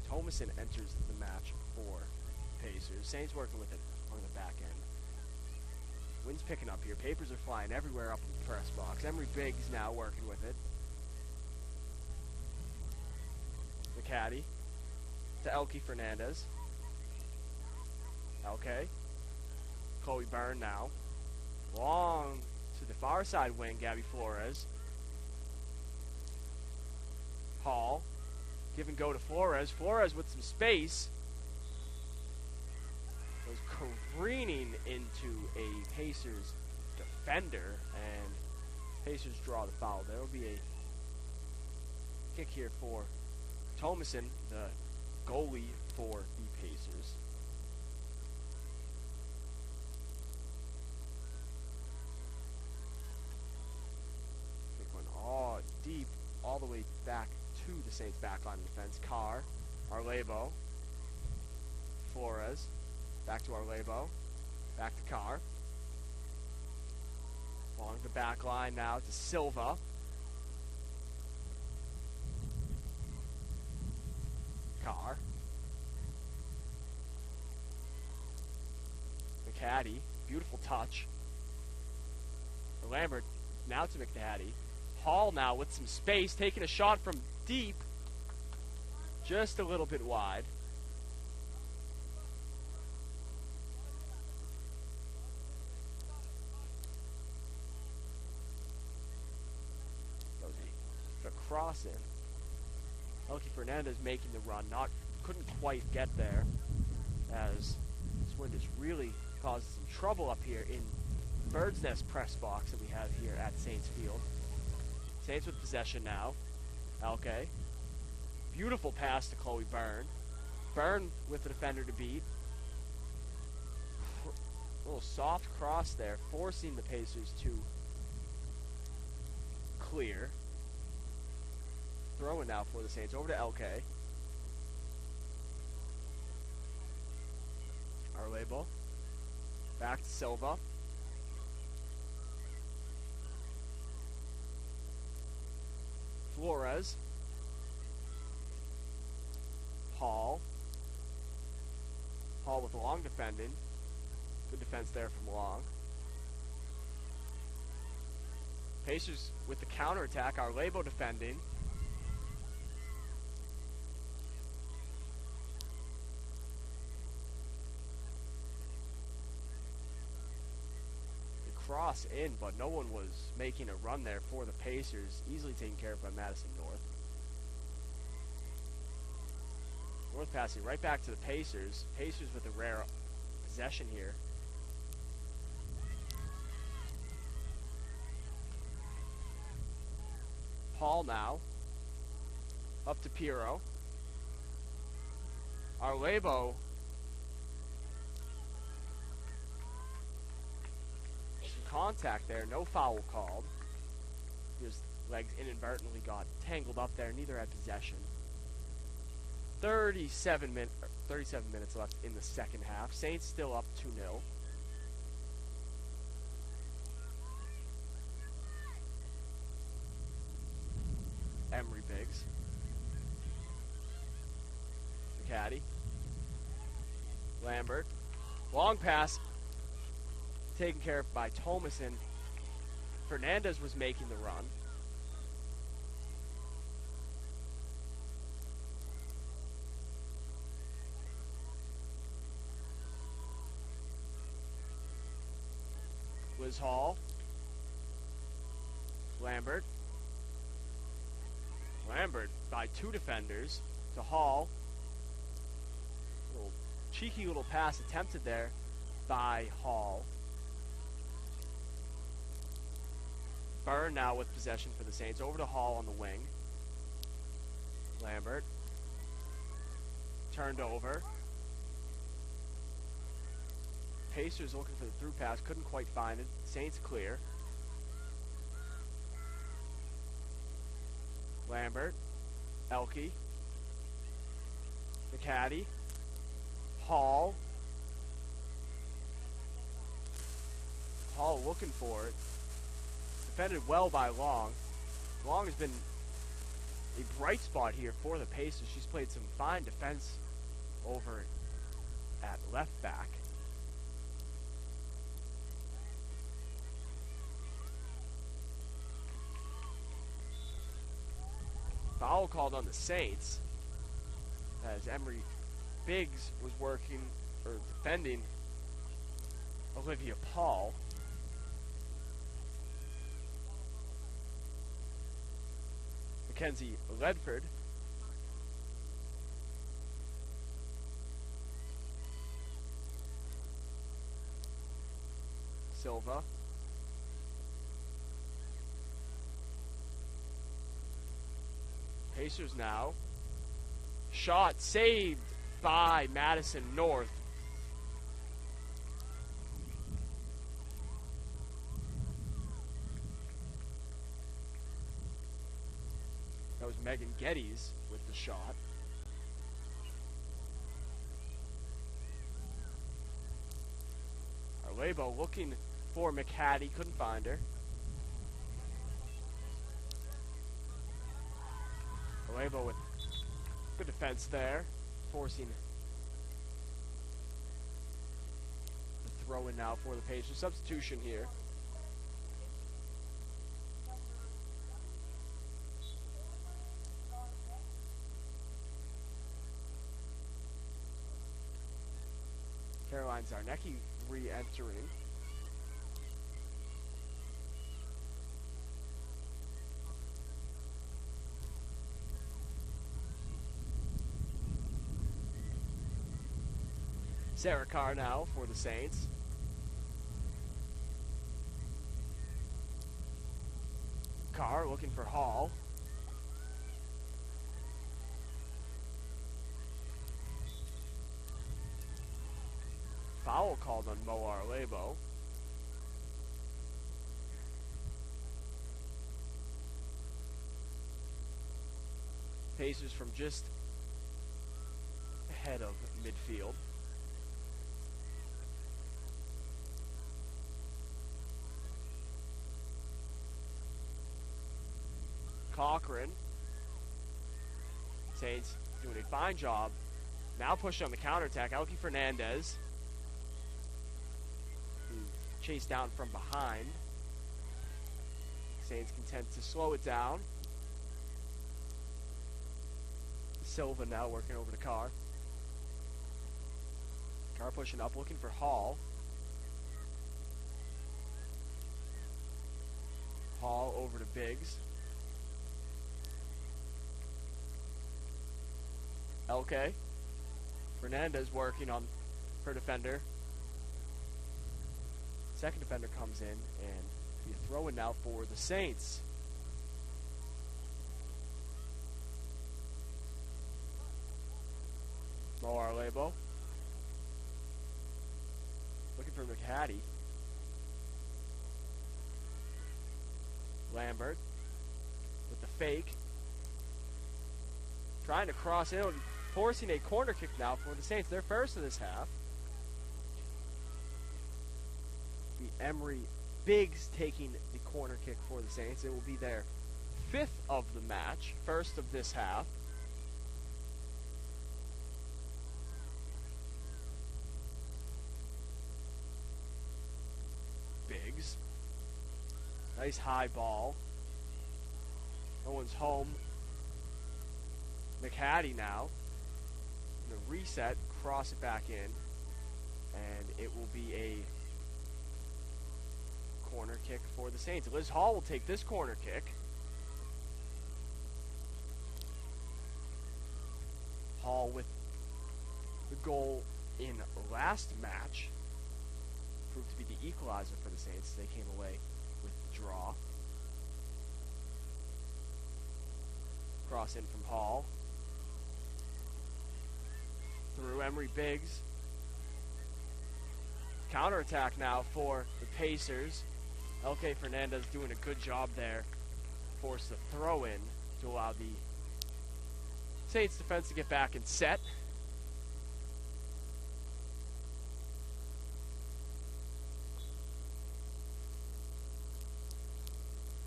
A: Thomason enters the match for Pacers. Saints working with it on the back end. Wind's picking up here. Papers are flying everywhere up in the press box. Emery Biggs now working with it. McCaddy to Elke Fernandez. Elke. Chloe Byrne now. Long to the far side wing, Gabby Flores. Hall. Give and go to Flores. Flores with some space. Was careening into a Pacers defender, and Pacers draw the foul. There will be a kick here for Thomason, the goalie for the Pacers. all the way back to the Saints backline defense. Carr, Arlebo, Flores, back to Arlebo, back to Carr. Along the back line now to Silva. Carr. McHattie. Beautiful touch. Lambert now to McHattie. Hall now with some space, taking a shot from deep. Just a little bit wide. Cross in. Elkie Fernandez making the run, couldn't quite get there, as this wind is really causing some trouble up here in Bird's Nest press box that we have here at Saints Field. Saints with possession now. Elke. Beautiful pass to Chloe Byrne. Byrne with the defender to beat. A little soft cross there, forcing the Pacers to clear. Throwing now for the Saints. Over to Elke. Arlebo. Back to Silva. Flores. Hall. Hall with Long defending. Good defense there from Long. Pacers with the counterattack. Arlebo defending. Cross in, but no one was making a run there for the Pacers. Easily taken care of by Madison North. North passing right back to the Pacers. Pacers with a rare possession here. Hall now. Up to Pirro. Arlebo. Contact there, no foul called. His legs inadvertently got tangled up there. Neither had possession. 37 minutes left in the second half. Saints still up 2-0. Emery Biggs. McHattie. Lambert. Long pass. Taken care of by Thomason. Fernandez was making the run. Liz Hall. Lambert. Lambert by two defenders to Hall. Little cheeky little pass attempted there by Hall. Byrne now with possession for the Saints. Over to Hall on the wing. Lambert. Turned over. Pacers looking for the through pass. Couldn't quite find it. Saints clear. Lambert. Elke. McHattie. Hall. Hall looking for it. Defended well by Long. Long has been a bright spot here for the Pacers. She's played some fine defense over at left back. Foul called on the Saints as Emery Biggs was working or defending Olivia Paul. Mackenzie Ledford. Silva. Pacers now. Shot saved by Madison North. was Megan Geddes with the shot. Arlebo looking for McHattie, couldn't find her. Arlebo with good defense there, forcing the throw in now for the Pacers. Substitution here. Caroline Zarnecki re-entering. Sarah Carr now for the Saints. Carr looking for Hall. Foul called on Mo Arlebo. Pacers from just ahead of midfield. Cochran. Saints doing a fine job. Now pushing on the counterattack. Elke Fernandez. Chased down from behind. Saints content to slow it down. Silva now working over to Carr. Carr pushing up, looking for Hall. Hall over to Biggs. Elke. Fernandez working on her defender. Second defender comes in, and be a throw-in now for the Saints. Mo Arlebo. Looking for McHattie. Lambert with the fake. Trying to cross in, forcing a corner kick now for the Saints. Their first of this half. The Emery Biggs taking the corner kick for the Saints. It will be their fifth of the match, first of this half. Biggs. Nice high ball. No one's home. McHattie now. Gonna reset, cross it back in, and it will be a corner kick for the Saints. Liz Hall will take this corner kick. Hall with the goal in last match. Proved to be the equalizer for the Saints. They came away with the draw. Cross in from Hall. Through Emery Biggs. Counterattack now for the Pacers. Elke Fernandez doing a good job there. Forced the throw in to allow the Saints defense to get back and set.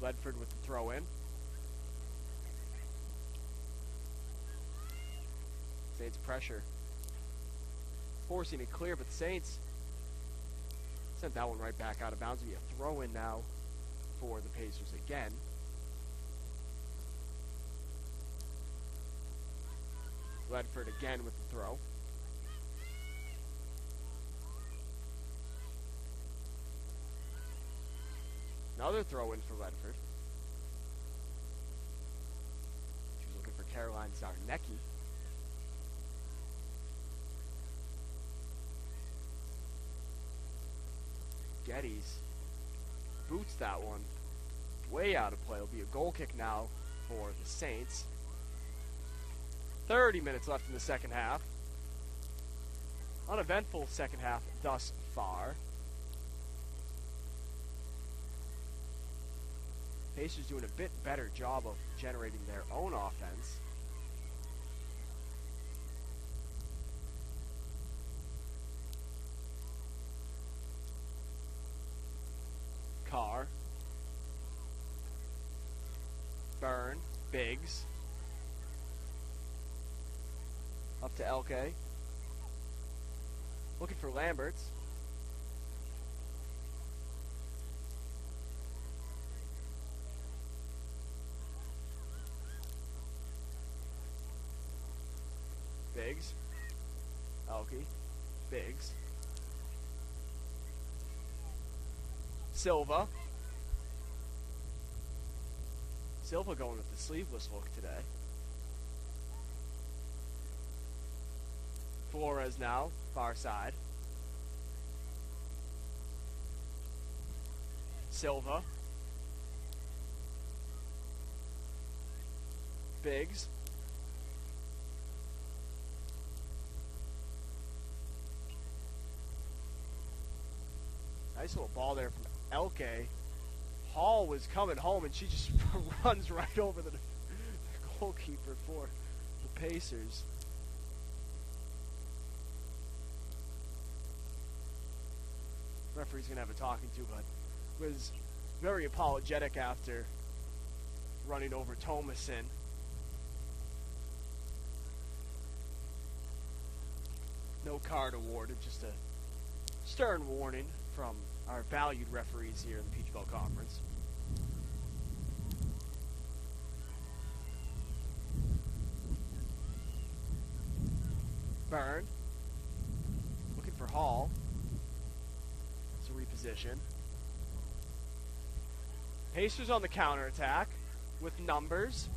A: Ledford with the throw in. Saints pressure. Forcing it clear, but the Saints sent that one right back out of bounds. We have a throw in now for the Pacers again. Ledford again with the throw. Another throw in for Ledford. She was looking for Caroline Zarnecki. Geddes boots that one way out of play. It'll be a goal kick now for the Saints. 30 minutes left in the second half. Uneventful second half thus far. Pacers doing a bit better job of generating their own offense. Carr. Byrne. Biggs. Up to Elke. Looking for Lamberts. Biggs. Elke. Biggs. Silva. Silva going with the sleeveless look today. Flores now, far side. Silva. Biggs. Nice little ball there from Elke. Hall was coming home and she just runs right over the goalkeeper for the Pacers. Referee's going to have a talking to, but was very apologetic after running over Thomason. No card awarded, just a stern warning from our valued referees here in the Peach Belt Conference. Byrne. Looking for Hall. It's a reposition. Pacers on the counterattack with numbers.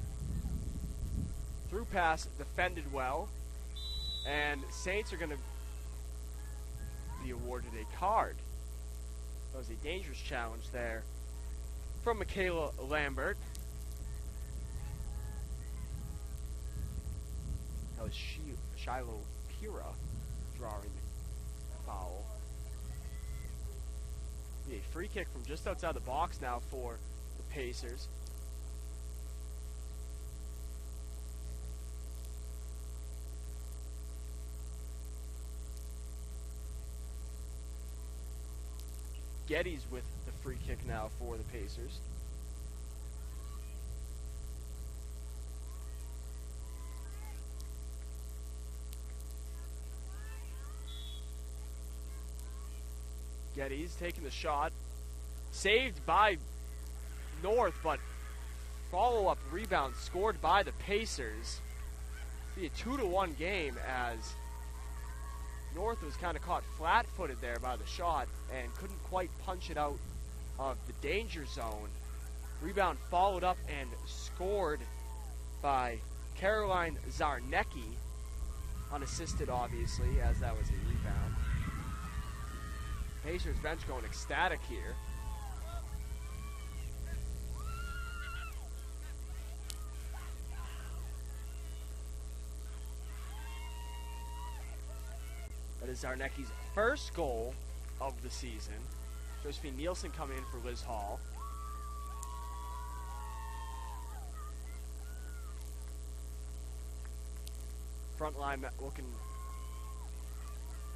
A: Through pass defended well. And Saints are going to be awarded a card. That was a dangerous challenge there from Michaela Lambert. That was Shiloh Pira drawing the foul. A free kick from just outside the box now for the Pacers. Geddes with the free kick now for the Pacers. Geddes taking the shot. Saved by North, but follow-up rebound scored by the Pacers. Be a 2-1 game as North was kind of caught flat-footed there by the shot and couldn't quite punch it out of the danger zone. Rebound followed up and scored by Caroline Zarnecki, unassisted obviously, as that was a rebound. Pacers bench going ecstatic here. That is Zarnecki's first goal of the season. Josephine Nielsen coming in for Liz Hall. Front line looking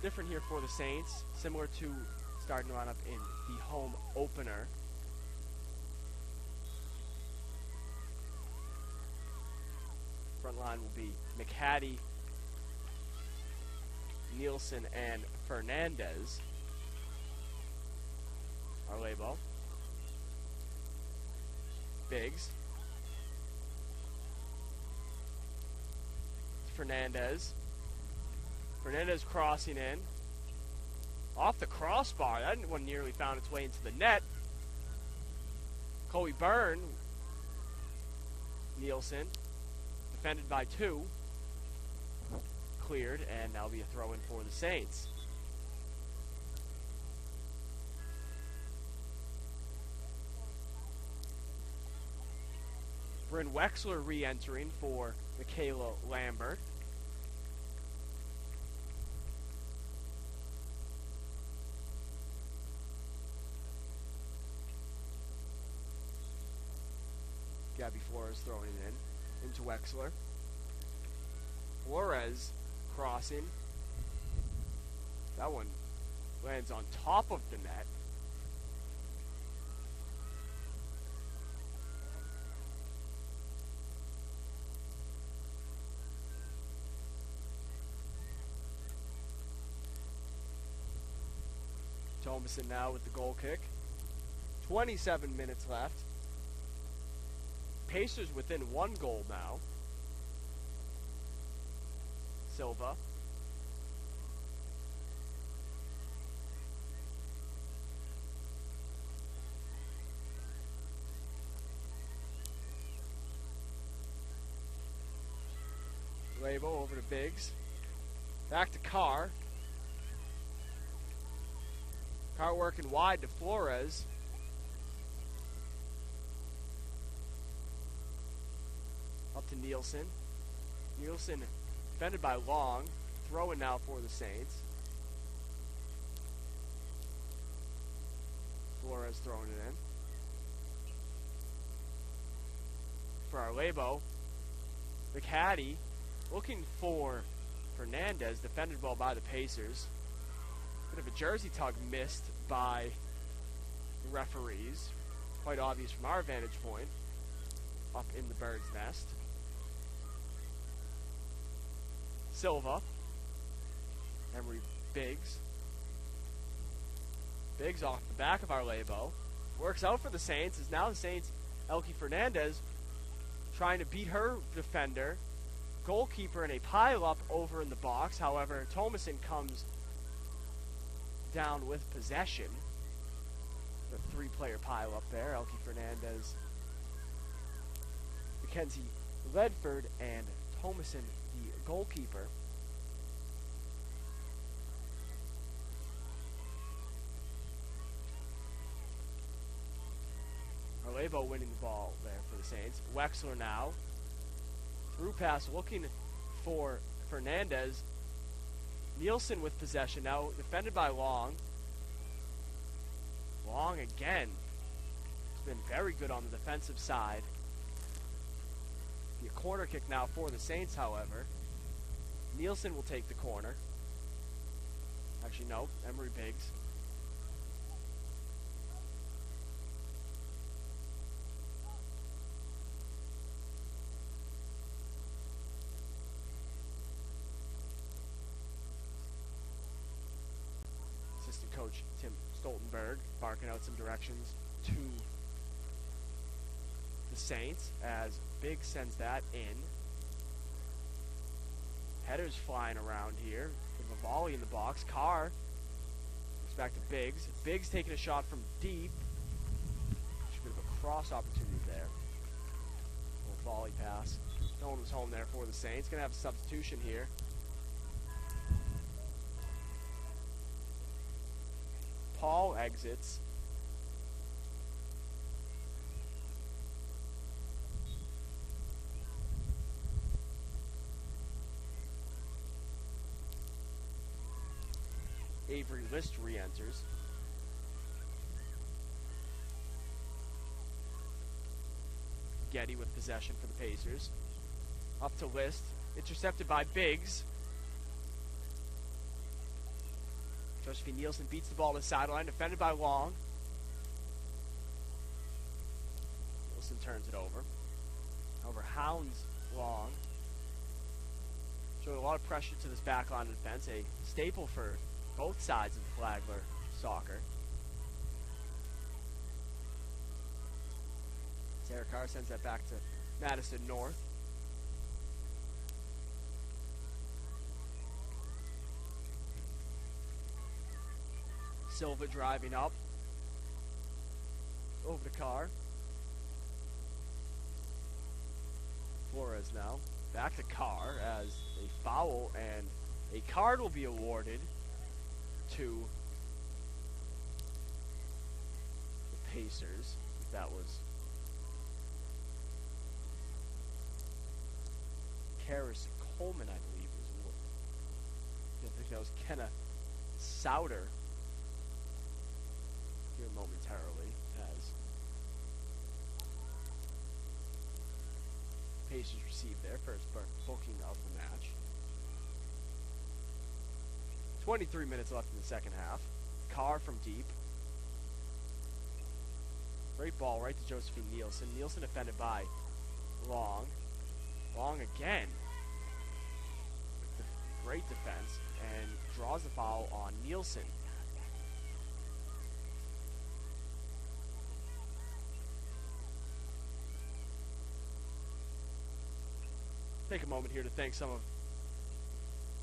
A: different here for the Saints, similar to starting lineup in the home opener. Front line will be McHattie, Nielsen, and Fernandez. Arlebo. Biggs. Fernandez. Fernandez crossing in. Off the crossbar. That one nearly found its way into the net. Chloe Byrne. Nielsen. Defended by two. Cleared, and that'll be a throw-in for the Saints. Bryn Wexler re-entering for Michaela Lambert. Gabby Flores throwing it into Wexler. Flores crossing. That one lands on top of the net. Thomason now with the goal kick. 27 minutes left. Pacers within 1 goal now. Silva. Labo over to Biggs. Back to Carr. Carr working wide to Flores. Up to Nielsen. Nielsen defended by Long. Throwing now for the Saints. Flores throwing it in. For our Labo. McHattie looking for Fernandez. Defended well by the Pacers. Bit of a jersey tug missed by the referees. Quite obvious from our vantage point. Up in the bird's nest. Silva. Emery Biggs. Biggs off the back of our Labo. Works out for the Saints. Is now the Saints, Elke Fernandez, trying to beat her defender. Goalkeeper in a pile-up over in the box. However, Thomason comes down with possession. The 3-player pile-up there. Elke Fernandez, Mackenzie Ledford, and Thomason, the goalkeeper. Arlebo winning the ball there for the Saints. Wexler now. Through pass looking for Fernandez. Nielsen with possession now, defended by Long. Long again. It's been very good on the defensive side. Be a corner kick now for the Saints, however. Nielsen will take the corner. Actually, no. Emery Biggs. Assistant coach Tim Stoltenberg barking out some directions to the Saints as Biggs sends that in. Headers flying around here. With a volley in the box. Carr goes back to Biggs. Biggs taking a shot from deep. Just a bit of a cross opportunity there. Little volley pass. No one was home there for the Saints. Going to have a substitution here. Paul exits. Avery List re-enters. Getty with possession for the Pacers. Up to List. Intercepted by Biggs. Josephine Nielsen beats the ball to the sideline. Defended by Long. Nielsen turns it over. However, hounds Long. Showing a lot of pressure to this back line of defense. A staple for both sides of the Flagler soccer. Sarah Carr sends that back to Madison North. Silva driving up. Over to Carr. Flores now. Back to Carr as a foul and a card will be awarded to the Pacers. That was Karis Coleman, I believe, I think that was Kenna Souter here momentarily as Pacers received their first booking of the match. 23 minutes left in the second half. Carr from deep. Great ball right to Josephine Nielsen. Nielsen defended by Long. Long again. Great defense and draws the foul on Nielsen. Take a moment here to thank some of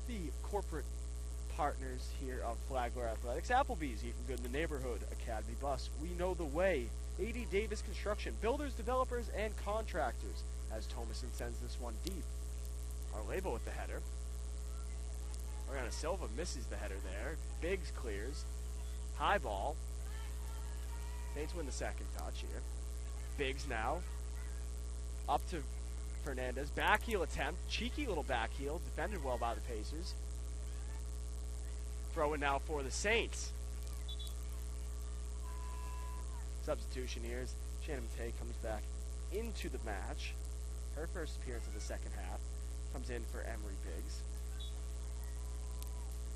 A: the corporate partners here of Flagler Athletics. Applebee's, Eating Good in the Neighborhood, Academy Bus, We Know the Way, A.D. Davis Construction, builders, developers, and contractors, as Thomason sends this one deep. Arlebo with the header. Ariana Silva misses the header there. Biggs clears. High ball. Saints win the second touch here. Biggs now. Up to Fernandez. Back heel attempt. Cheeky little back heel. Defended well by the Pacers. Throw in now for the Saints. Substitution here as Shannon Tay comes back into the match. Her first appearance of the second half. Comes in for Emery Biggs.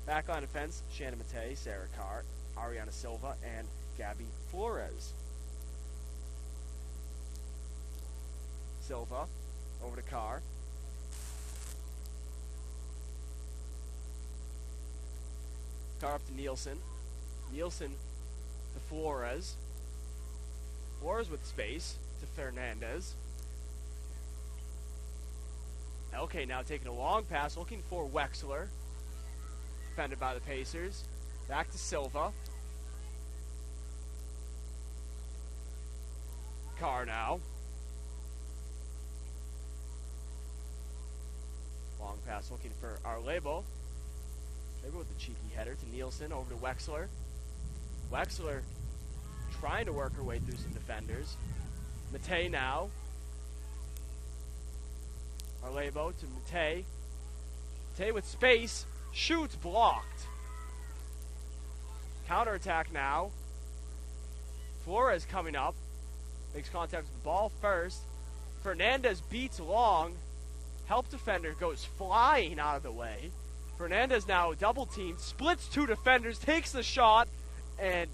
A: Back on defense, Shannon Matei, Sarah Carr, Ariana Silva, and Gabby Flores. Silva over to Carr. Carr up to Nielsen. Nielsen to Flores. Flores with space to Fernandez. LK now taking a long pass, looking for Wexler. Defended by the Pacers. Back to Silva. Carr now. Long pass looking for Arlebo. Arlebo with the cheeky header to Nielsen. Over to Wexler. Wexler trying to work her way through some defenders. Matei now. Arlebo to Matei. Matei with space. Shoots, blocked. Counterattack now. Flores coming up. Makes contact with the ball first. Fernandez beats Long. Help defender goes flying out of the way. Fernandez now double teamed. Splits two defenders. Takes the shot. And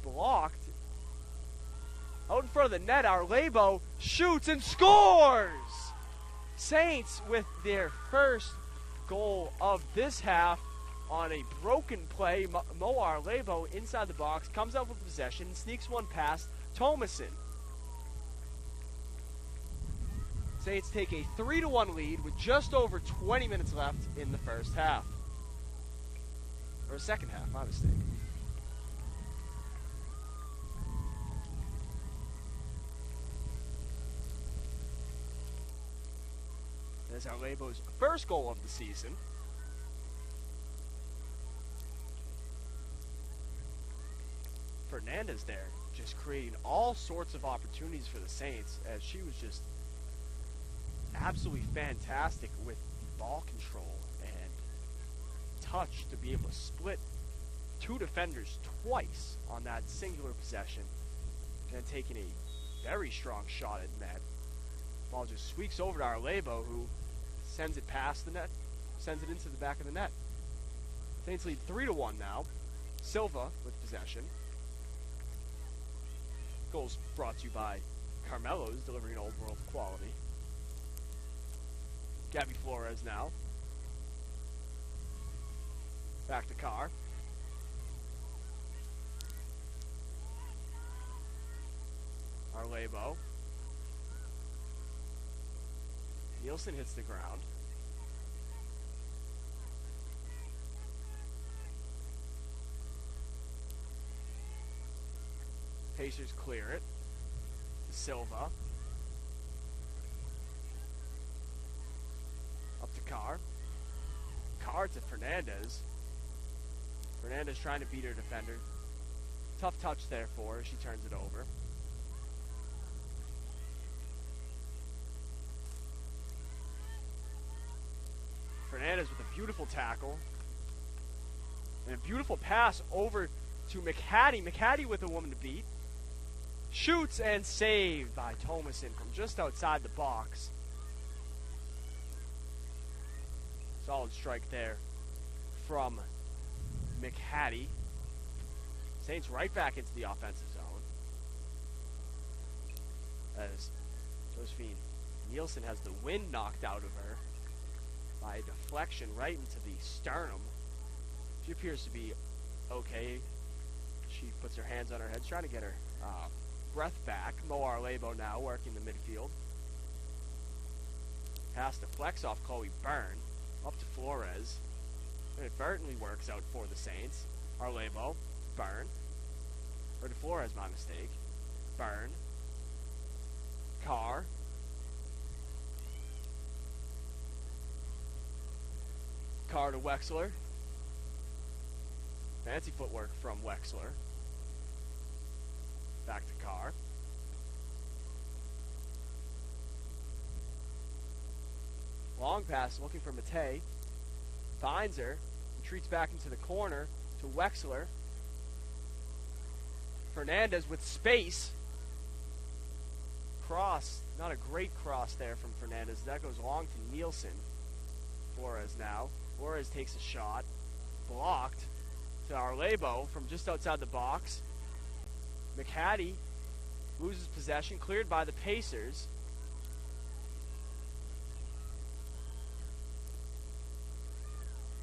A: blocked. Out in front of the net, Arlebo shoots and scores! Saints with their first goal of this half on a broken play. Mo Arlebo inside the box, comes up with possession, sneaks one past Thomason. Saints take a 3-1 lead with just over 20 minutes left in the first half. Or second half, my mistake. That's Arlebo's first goal of the season. Fernandez there, just creating all sorts of opportunities for the Saints, as she was just absolutely fantastic with the ball control and touch to be able to split two defenders twice on that singular possession, and then taking a very strong shot at net. Ball just squeaks over to Arlebo, who sends it past the net, sends it into the back of the net. Saints lead 3-1 now. Silva with possession. Goals brought to you by Carmelo's, delivering old world quality. Gabby Flores now. Back to Carr. Arlebo. Nielsen hits the ground. Pacers clear it. Silva. Up to Carr. Carr to Fernandez. Fernandez trying to beat her defender. Tough touch there for her. She turns it over. Fernandez with a beautiful tackle. And a beautiful pass over to McHattie. McHattie with a woman to beat. Shoots and saved by Thomason from just outside the box. Solid strike there from McHattie. Saints right back into the offensive zone. As Josephine Nielsen has the wind knocked out of her by a deflection right into the sternum. She appears to be okay. She puts her hands on her head, trying to get her breath back. Mo Arlebo now working the midfield. Pass to flex off Chloe Byrne. Up to Flores. And it inadvertently works out for the Saints. Arlebo. Byrne. Or to Flores, my mistake. Byrne. Carr. Carr to Wexler. Fancy footwork from Wexler. Back to Carr. Long pass looking for Matei. Finds her. Retreats back into the corner to Wexler. Fernandez with space. Cross. Not a great cross there from Fernandez. That goes long to Nielsen. Flores now. Flores takes a shot. Blocked to Arlebo from just outside the box. McHattie loses possession. Cleared by the Pacers.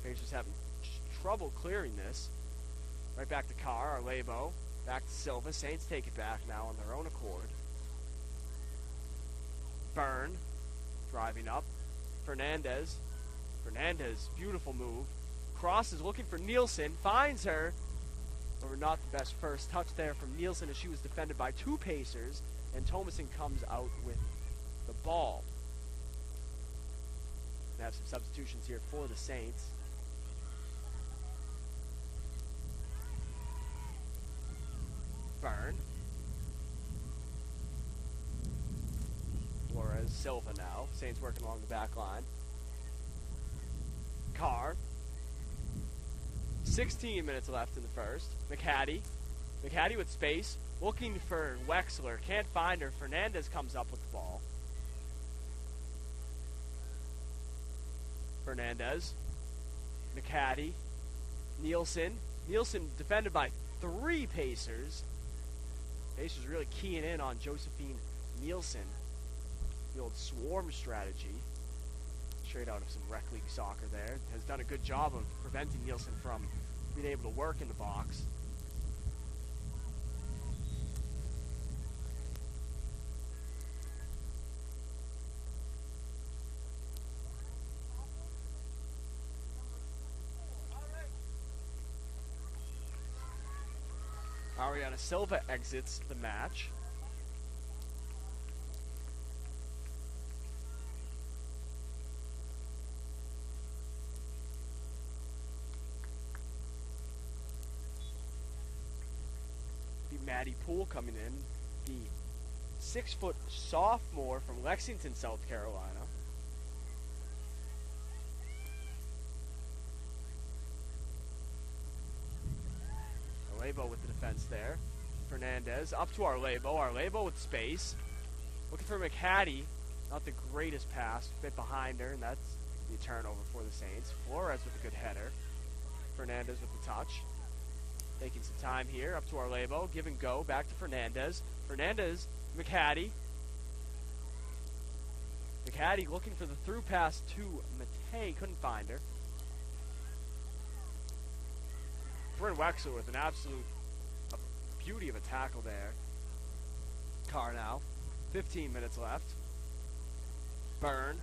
A: Pacers having trouble clearing this. Right back to Carr. Arlebo. Back to Silva. Saints take it back now on their own accord. Byrne. Driving up. Fernandez. Fernandez. Beautiful move. Crosses looking for Nielsen. Finds her. But not the best first touch there from Nielsen as she was defended by two Pacers. And Thomason comes out with the ball. We have some substitutions here for the Saints. Byrne. Flores, Silva now. Saints working along the back line. Carr. 16 minutes left in the first. McHattie. McHattie with space. Looking for Wexler. Can't find her. Fernandez comes up with the ball. Fernandez. McHattie. Nielsen. Nielsen defended by three Pacers. Pacers really keying in on Josephine Nielsen. The old swarm strategy. Straight out of some rec league soccer there. Has done a good job of preventing Nielsen from being able to work in the box. Ariana Silva exits the match. Maddie Poole coming in, the 6-foot sophomore from Lexington, South Carolina. Arlebo with the defense there. Fernandez up to Arlebo. Arlebo with space. Looking for McHattie. Not the greatest pass. Bit behind her, and that's the turnover for the Saints. Flores with a good header. Fernandez with the touch. Taking some time here, up to Arlebo, give and go, back to Fernandez. Fernandez, McHattie. McHattie looking for the through pass to Matei, couldn't find her. Bryn Wexler with an absolute beauty of a tackle there. Carr now, 15 minutes left. Byrne,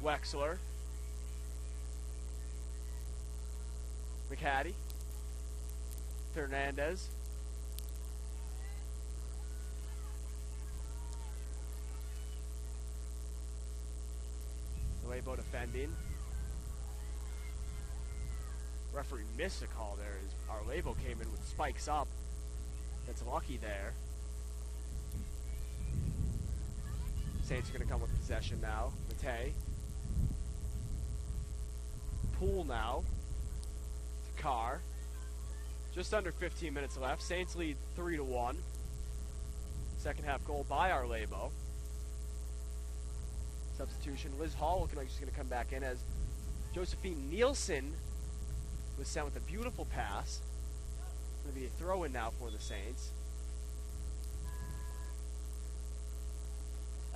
A: Wexler. McHattie. Fernandez. Arlebo defending. Referee missed a call there as Arlebo came in with spikes up. Gets lucky there. Saints are going to come with possession now. Matei. Poole now. To Carr. Just under 15 minutes left. Saints lead 3-1. Second half goal by Arlebo. Substitution. Liz Hall looking like she's going to come back in as Josephine Nielsen was sent with a beautiful pass. Going to be a throw-in now for the Saints.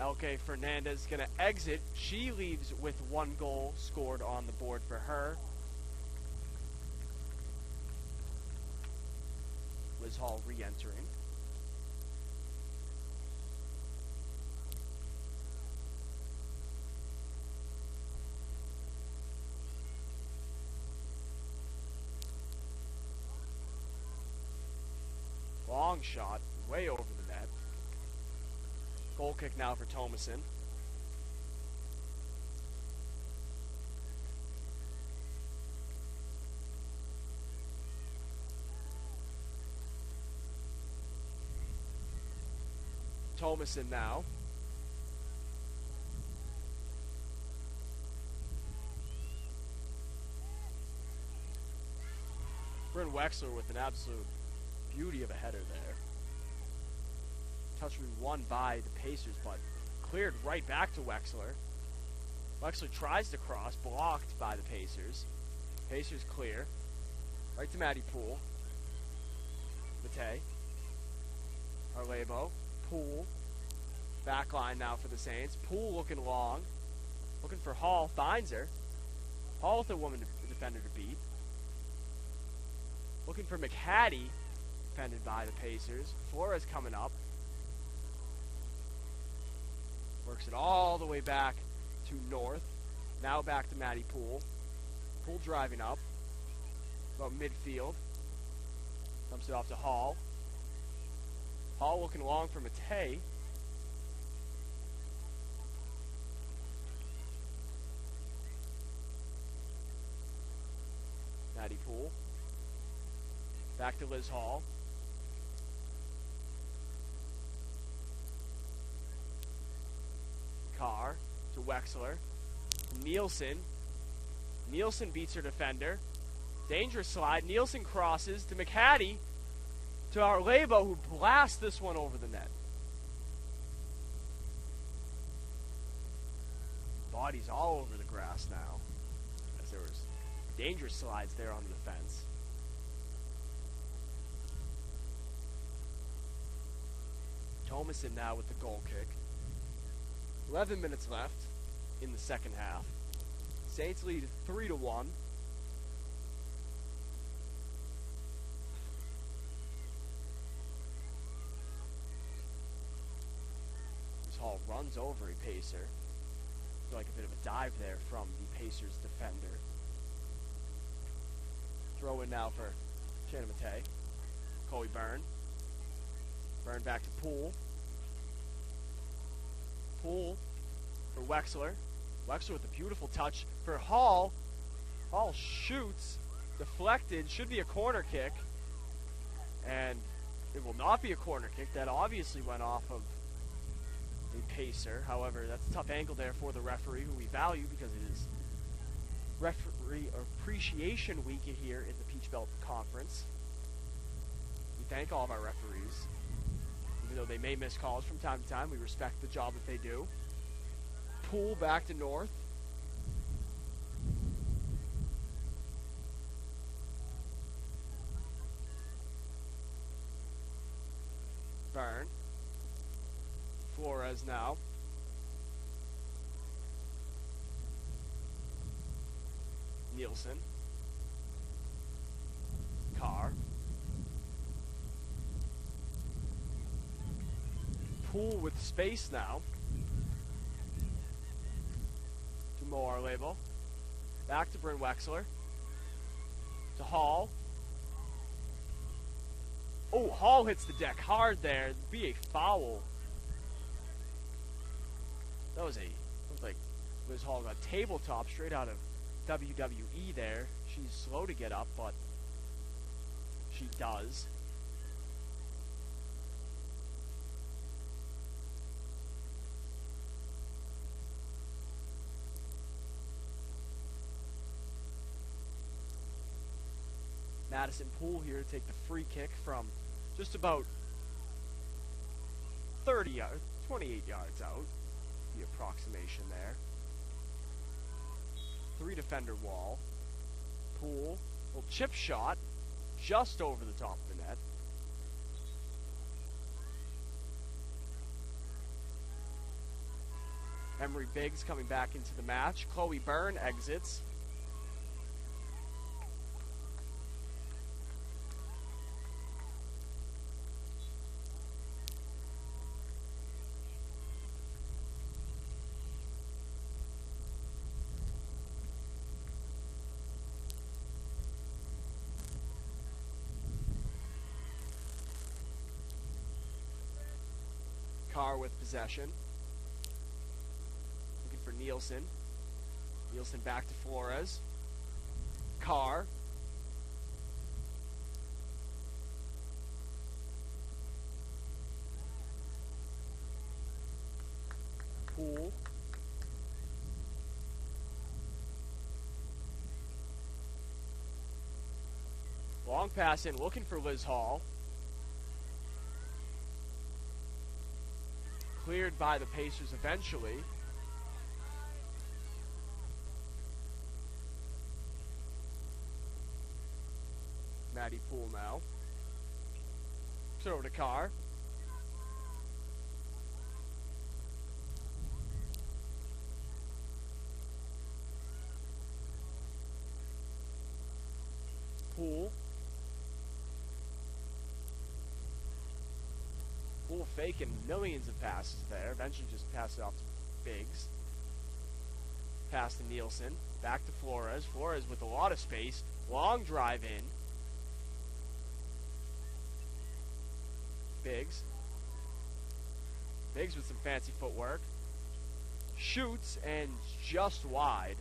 A: LK Fernandez going to exit. She leaves with 1 goal scored on the board for her. Liz Hall re-entering. Long shot, way over the net. Goal kick now for Thomason. Thomason now. Bryn Wexler with an absolute beauty of a header there. Touch won by the Pacers, but cleared right back to Wexler. Wexler tries to cross, blocked by the Pacers. Pacers clear. Right to Maddie Poole. Matei. Arlebo. Poole. Back line now for the Saints. Poole looking long. Looking for Hall. Finds her. Hall with a woman defender to beat. Looking for McHattie. Defended by the Pacers. Flores coming up. Works it all the way back to North. Now back to Maddie Poole. Poole driving up. About midfield. Dumps it off to Hall. Hall looking long for Matei. Maddie Poole. Back to Liz Hall. Carr to Wexler. Nielsen. Nielsen beats her defender. Dangerous slide. Nielsen crosses to McHattie. To Arlebo, who blasts this one over the net. Bodies all over the grass now, as there was dangerous slides there on the defense. Thomason now with the goal kick. 11 minutes left in the second half. Saints lead 3-1. Hall runs over a Pacer. Like a bit of a dive there from the Pacers defender. Throw in now for Shannon Matei. Coley Byrne. Byrne back to Poole. Poole for Wexler. Wexler with a beautiful touch for Hall. Hall shoots. Deflected. Should be a corner kick. And it will not be a corner kick. That obviously went off of a Pacer. However, that's a tough angle there for the referee, who we value because it is Referee Appreciation Week here in the Peach Belt Conference. We thank all of our referees. Even though they may miss calls from time to time, we respect the job that they do. Poole back to North. Byrne. Flores now. Nielsen. Carr. Poole with space now. To Mo Arlebo. Back to Bryn Wexler. To Hall. Oh, Hall hits the deck hard there. It'd be a foul. That was looked like Liz Hall got tabletop straight out of WWE there. She's slow to get up, but she does. Madison Poole here to take the free kick from just about 30 yards, 28 yards out. The approximation there. 3-defender wall. Poole, little chip shot, just over the top of the net. Emery Biggs coming back into the match. Chloe Byrne exits. Carr with possession. Looking for Nielsen. Nielsen back to Flores. Carr. Poole. Long pass in, looking for Liz Hall. Cleared by the Pacers eventually. Maddie Poole now. It's over to Carr. Poole. Poole faking millions of passes there. Eventually just pass it off to Biggs. Pass to Nielsen. Back to Flores. Flores with a lot of space. Long drive in. Biggs. Biggs with some fancy footwork. Shoots and just wide.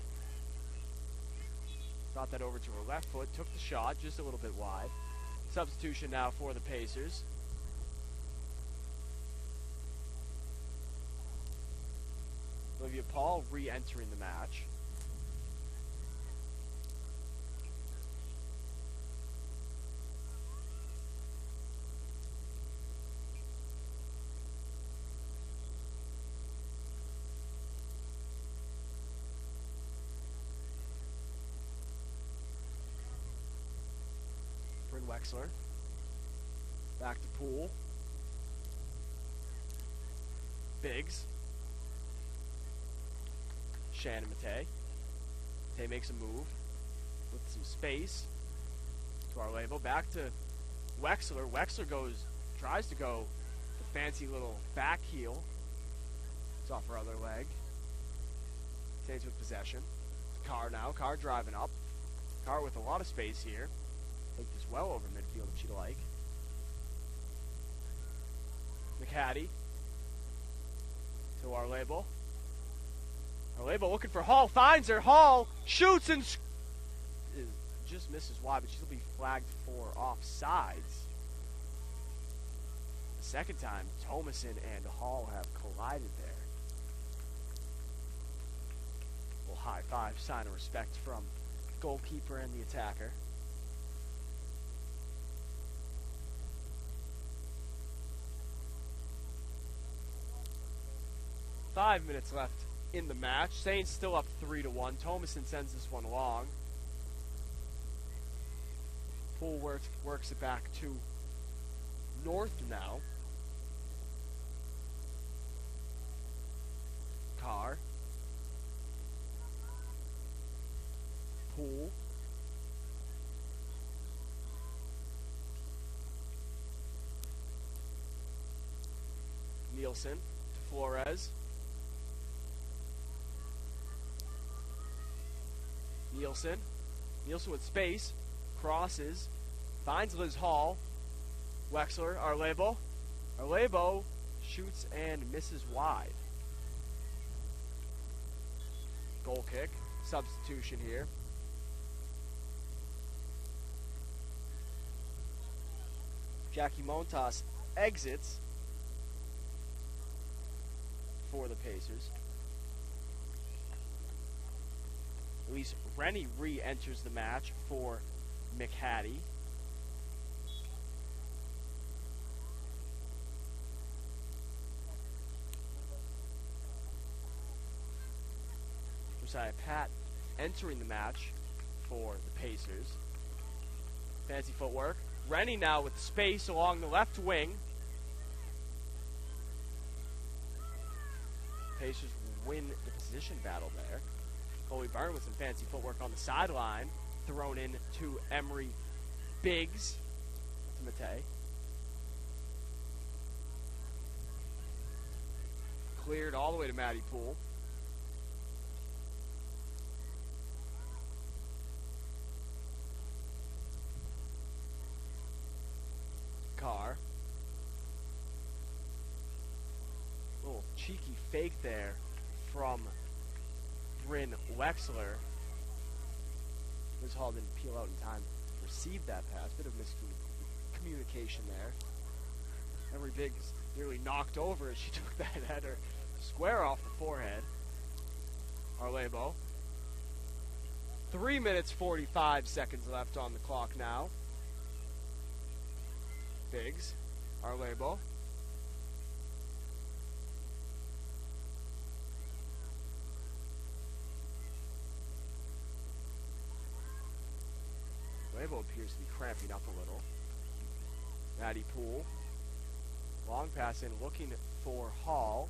A: Got that over to her left foot. Took the shot just a little bit wide. Substitution now for the Pacers. Olivia Paul re-entering the match. Bring Wexler. Back to Poole. Biggs. Shannon Matei. Matei makes a move with some space to our label. Back to Wexler. Wexler tries to go the fancy little back heel. It's off her other leg. Saints with possession. Carr now. Carr driving up. Carr with a lot of space here. Take this well over midfield if she'd like. McHattie to our label. Our label looking for Hall. Finds her. Hall shoots and just misses wide, but she'll be flagged for offsides. The second time, Thomason and Hall have collided there. A little high five, sign of respect from the goalkeeper and the attacker. Five minutes left in the match. Saints still up 3-1. Thomason sends this one long. Poole works it back to North now. Carr. Poole. Nielsen to Flores. Nielsen with space, crosses, finds Liz Hall. Wexler, Arlebo shoots and misses wide. Goal kick, substitution here. Jackie Montas exits for the Pacers. Elise Rennie re-enters the match for McHattie. Josiah Pat entering the match for the Pacers. Fancy footwork. Rennie now with space along the left wing. Pacers win the position battle there. Colby Byrne with some fancy footwork on the sideline. Thrown in to Emery Biggs. To Matei. Cleared all the way to Matty Poole. Carr. Little cheeky fake there from Bryn Wexler. Liz Hall didn't peel out in time to receive that pass. Bit of miscommunication there. Emery Biggs nearly knocked over as she took that header square off the forehead. Arlebo. 3 minutes 45 seconds left on the clock now. Biggs. Arlebo. Arlebo appears to be cramping up a little. Matty Poole. Long pass in, looking for Hall.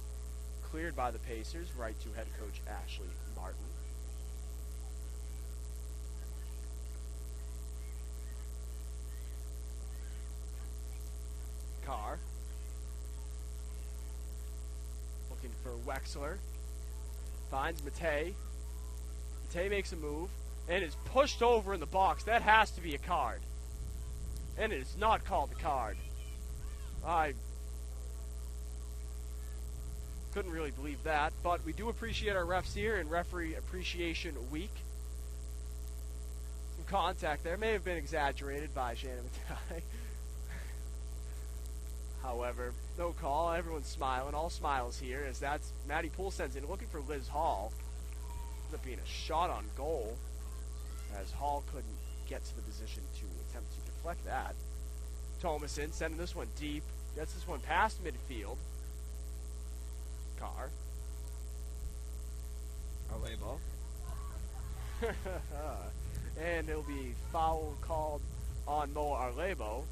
A: Cleared by the Pacers, right to head coach Ashley Martin. Carr. Looking for Wexler. Finds Matei. Matei makes a move and is pushed over in the box. That has to be a card. And it is not called a card. I couldn't really believe that, but we do appreciate our refs here in Referee Appreciation Week. Some contact there may have been exaggerated by Shannon Matei. However, no call. Everyone's smiling. All smiles here as that's Matty Poole sends in looking for Liz Hall. Ends up being a shot on goal as Hall couldn't get to the position to attempt to deflect that. Thomason sending this one deep. Gets this one past midfield. Carr. Arlebo. And it'll be foul called on Mo Arlebo.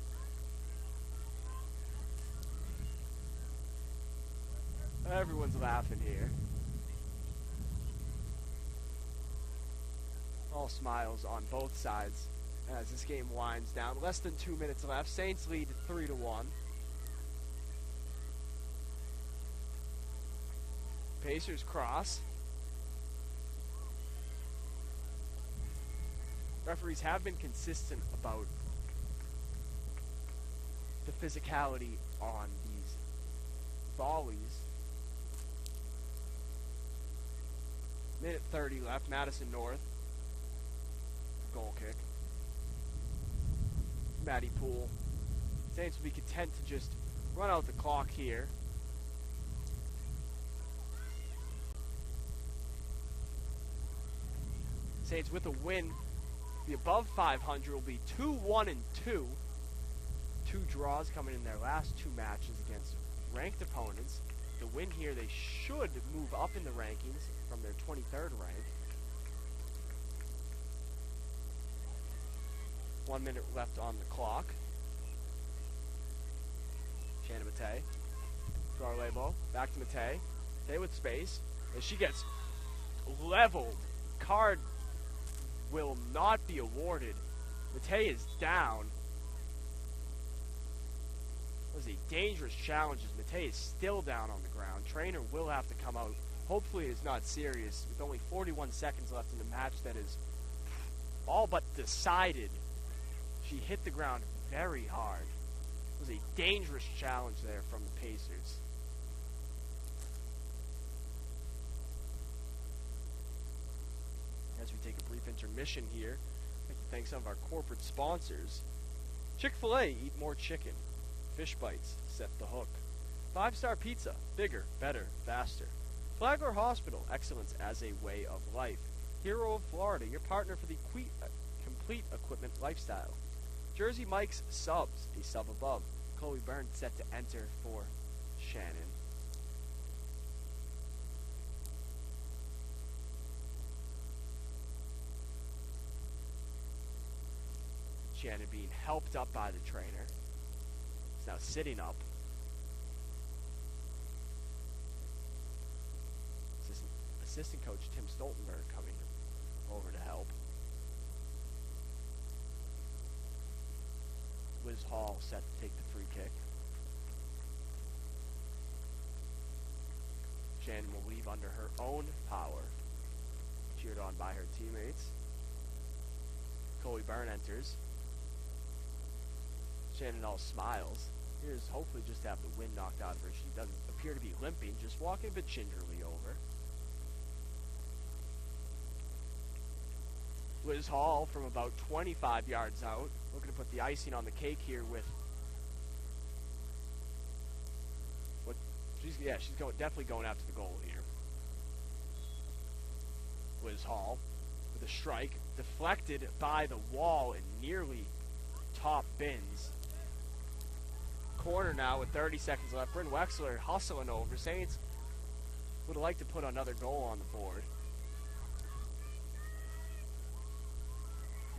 A: Everyone's laughing here. All smiles on both sides as this game winds down. Less than 2 minutes left. Saints lead 3-1. Pacers cross. Referees have been consistent about the physicality on these volleys. Minute 30 left. Madison North. Goal kick. Matty Poole. Saints will be content to just run out the clock here. Saints with a win, be above 500, will be 2-1-2. 2 draws coming in their last 2 matches against ranked opponents. The win here, they should move up in the rankings from their 23rd rank. 1 minute left on the clock. Shannon Matei. To Arlebo. Back to Matei. Matei with space. As she gets leveled. Card will not be awarded. Matei is down. It was a dangerous challenge as Matei is still down on the ground. Trainer will have to come out. Hopefully it's not serious. With only 41 seconds left in the match that is all but decided. She hit the ground very hard. It was a dangerous challenge there from the Pacers. As we take a brief intermission here, I'd like to thank some of our corporate sponsors. Chick-fil-A, eat more chicken. Fish Bites, set the hook. 5-Star Pizza, bigger, better, faster. Flagler Hospital, excellence as a way of life. Hero of Florida, your partner for the complete equipment lifestyle. Jersey Mike's Subs, a sub above. Colby Byrne set to enter for Shannon. Shannon being helped up by the trainer. He's now sitting up. Assistant coach Tim Stoltenberg coming over to help. Liz Hall set to take the free kick. Shannon will leave under her own power, cheered on by her teammates. Coley Byrne enters. Shannon all smiles. Here's hopefully just to have the wind knocked out of her. She doesn't appear to be limping, just walking a bit gingerly over. Liz Hall from about 25 yards out, looking to put the icing on the cake here with what she's definitely going after the goal here. Liz Hall with a strike deflected by the wall and nearly top bins. Corner now with 30 seconds left. Bryn Wexler hustling over. Saints would have liked to put another goal on the board.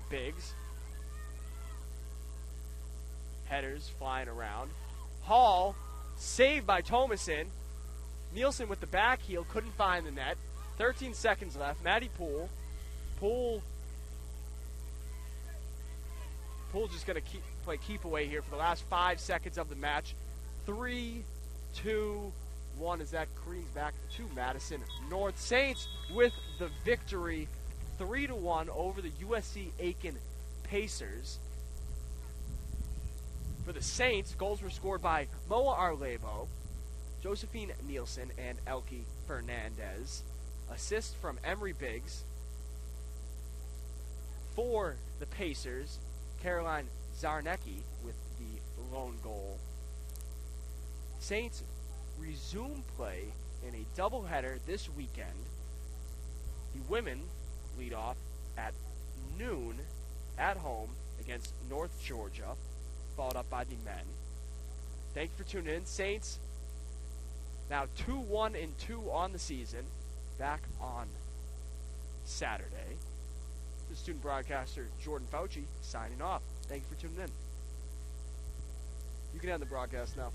A: Biggs. Headers flying around. Hall, saved by Thomason. Nielsen with the back heel, couldn't find the net. 13 seconds left. Maddie Poole. Poole just going to play keep away here for the last 5 seconds of the match. 3, 2, 1 as that creams back to Madison North. Saints with the victory. 3-1 over the USC Aiken Pacers. For the Saints, goals were scored by Moa Arlebo, Josephine Nielsen, and Elke Fernandez. Assist from Emery Biggs. For the Pacers, Caroline Zarnecki with the lone goal. Saints resume play in a doubleheader this weekend. The women lead off at noon at home against North Georgia, followed up by the men. Thank you for tuning in. Saints now 2-1-2 on the season, back on Saturday. The student broadcaster Jordan Fauci signing off. Thank you for tuning in. You can end the broadcast now.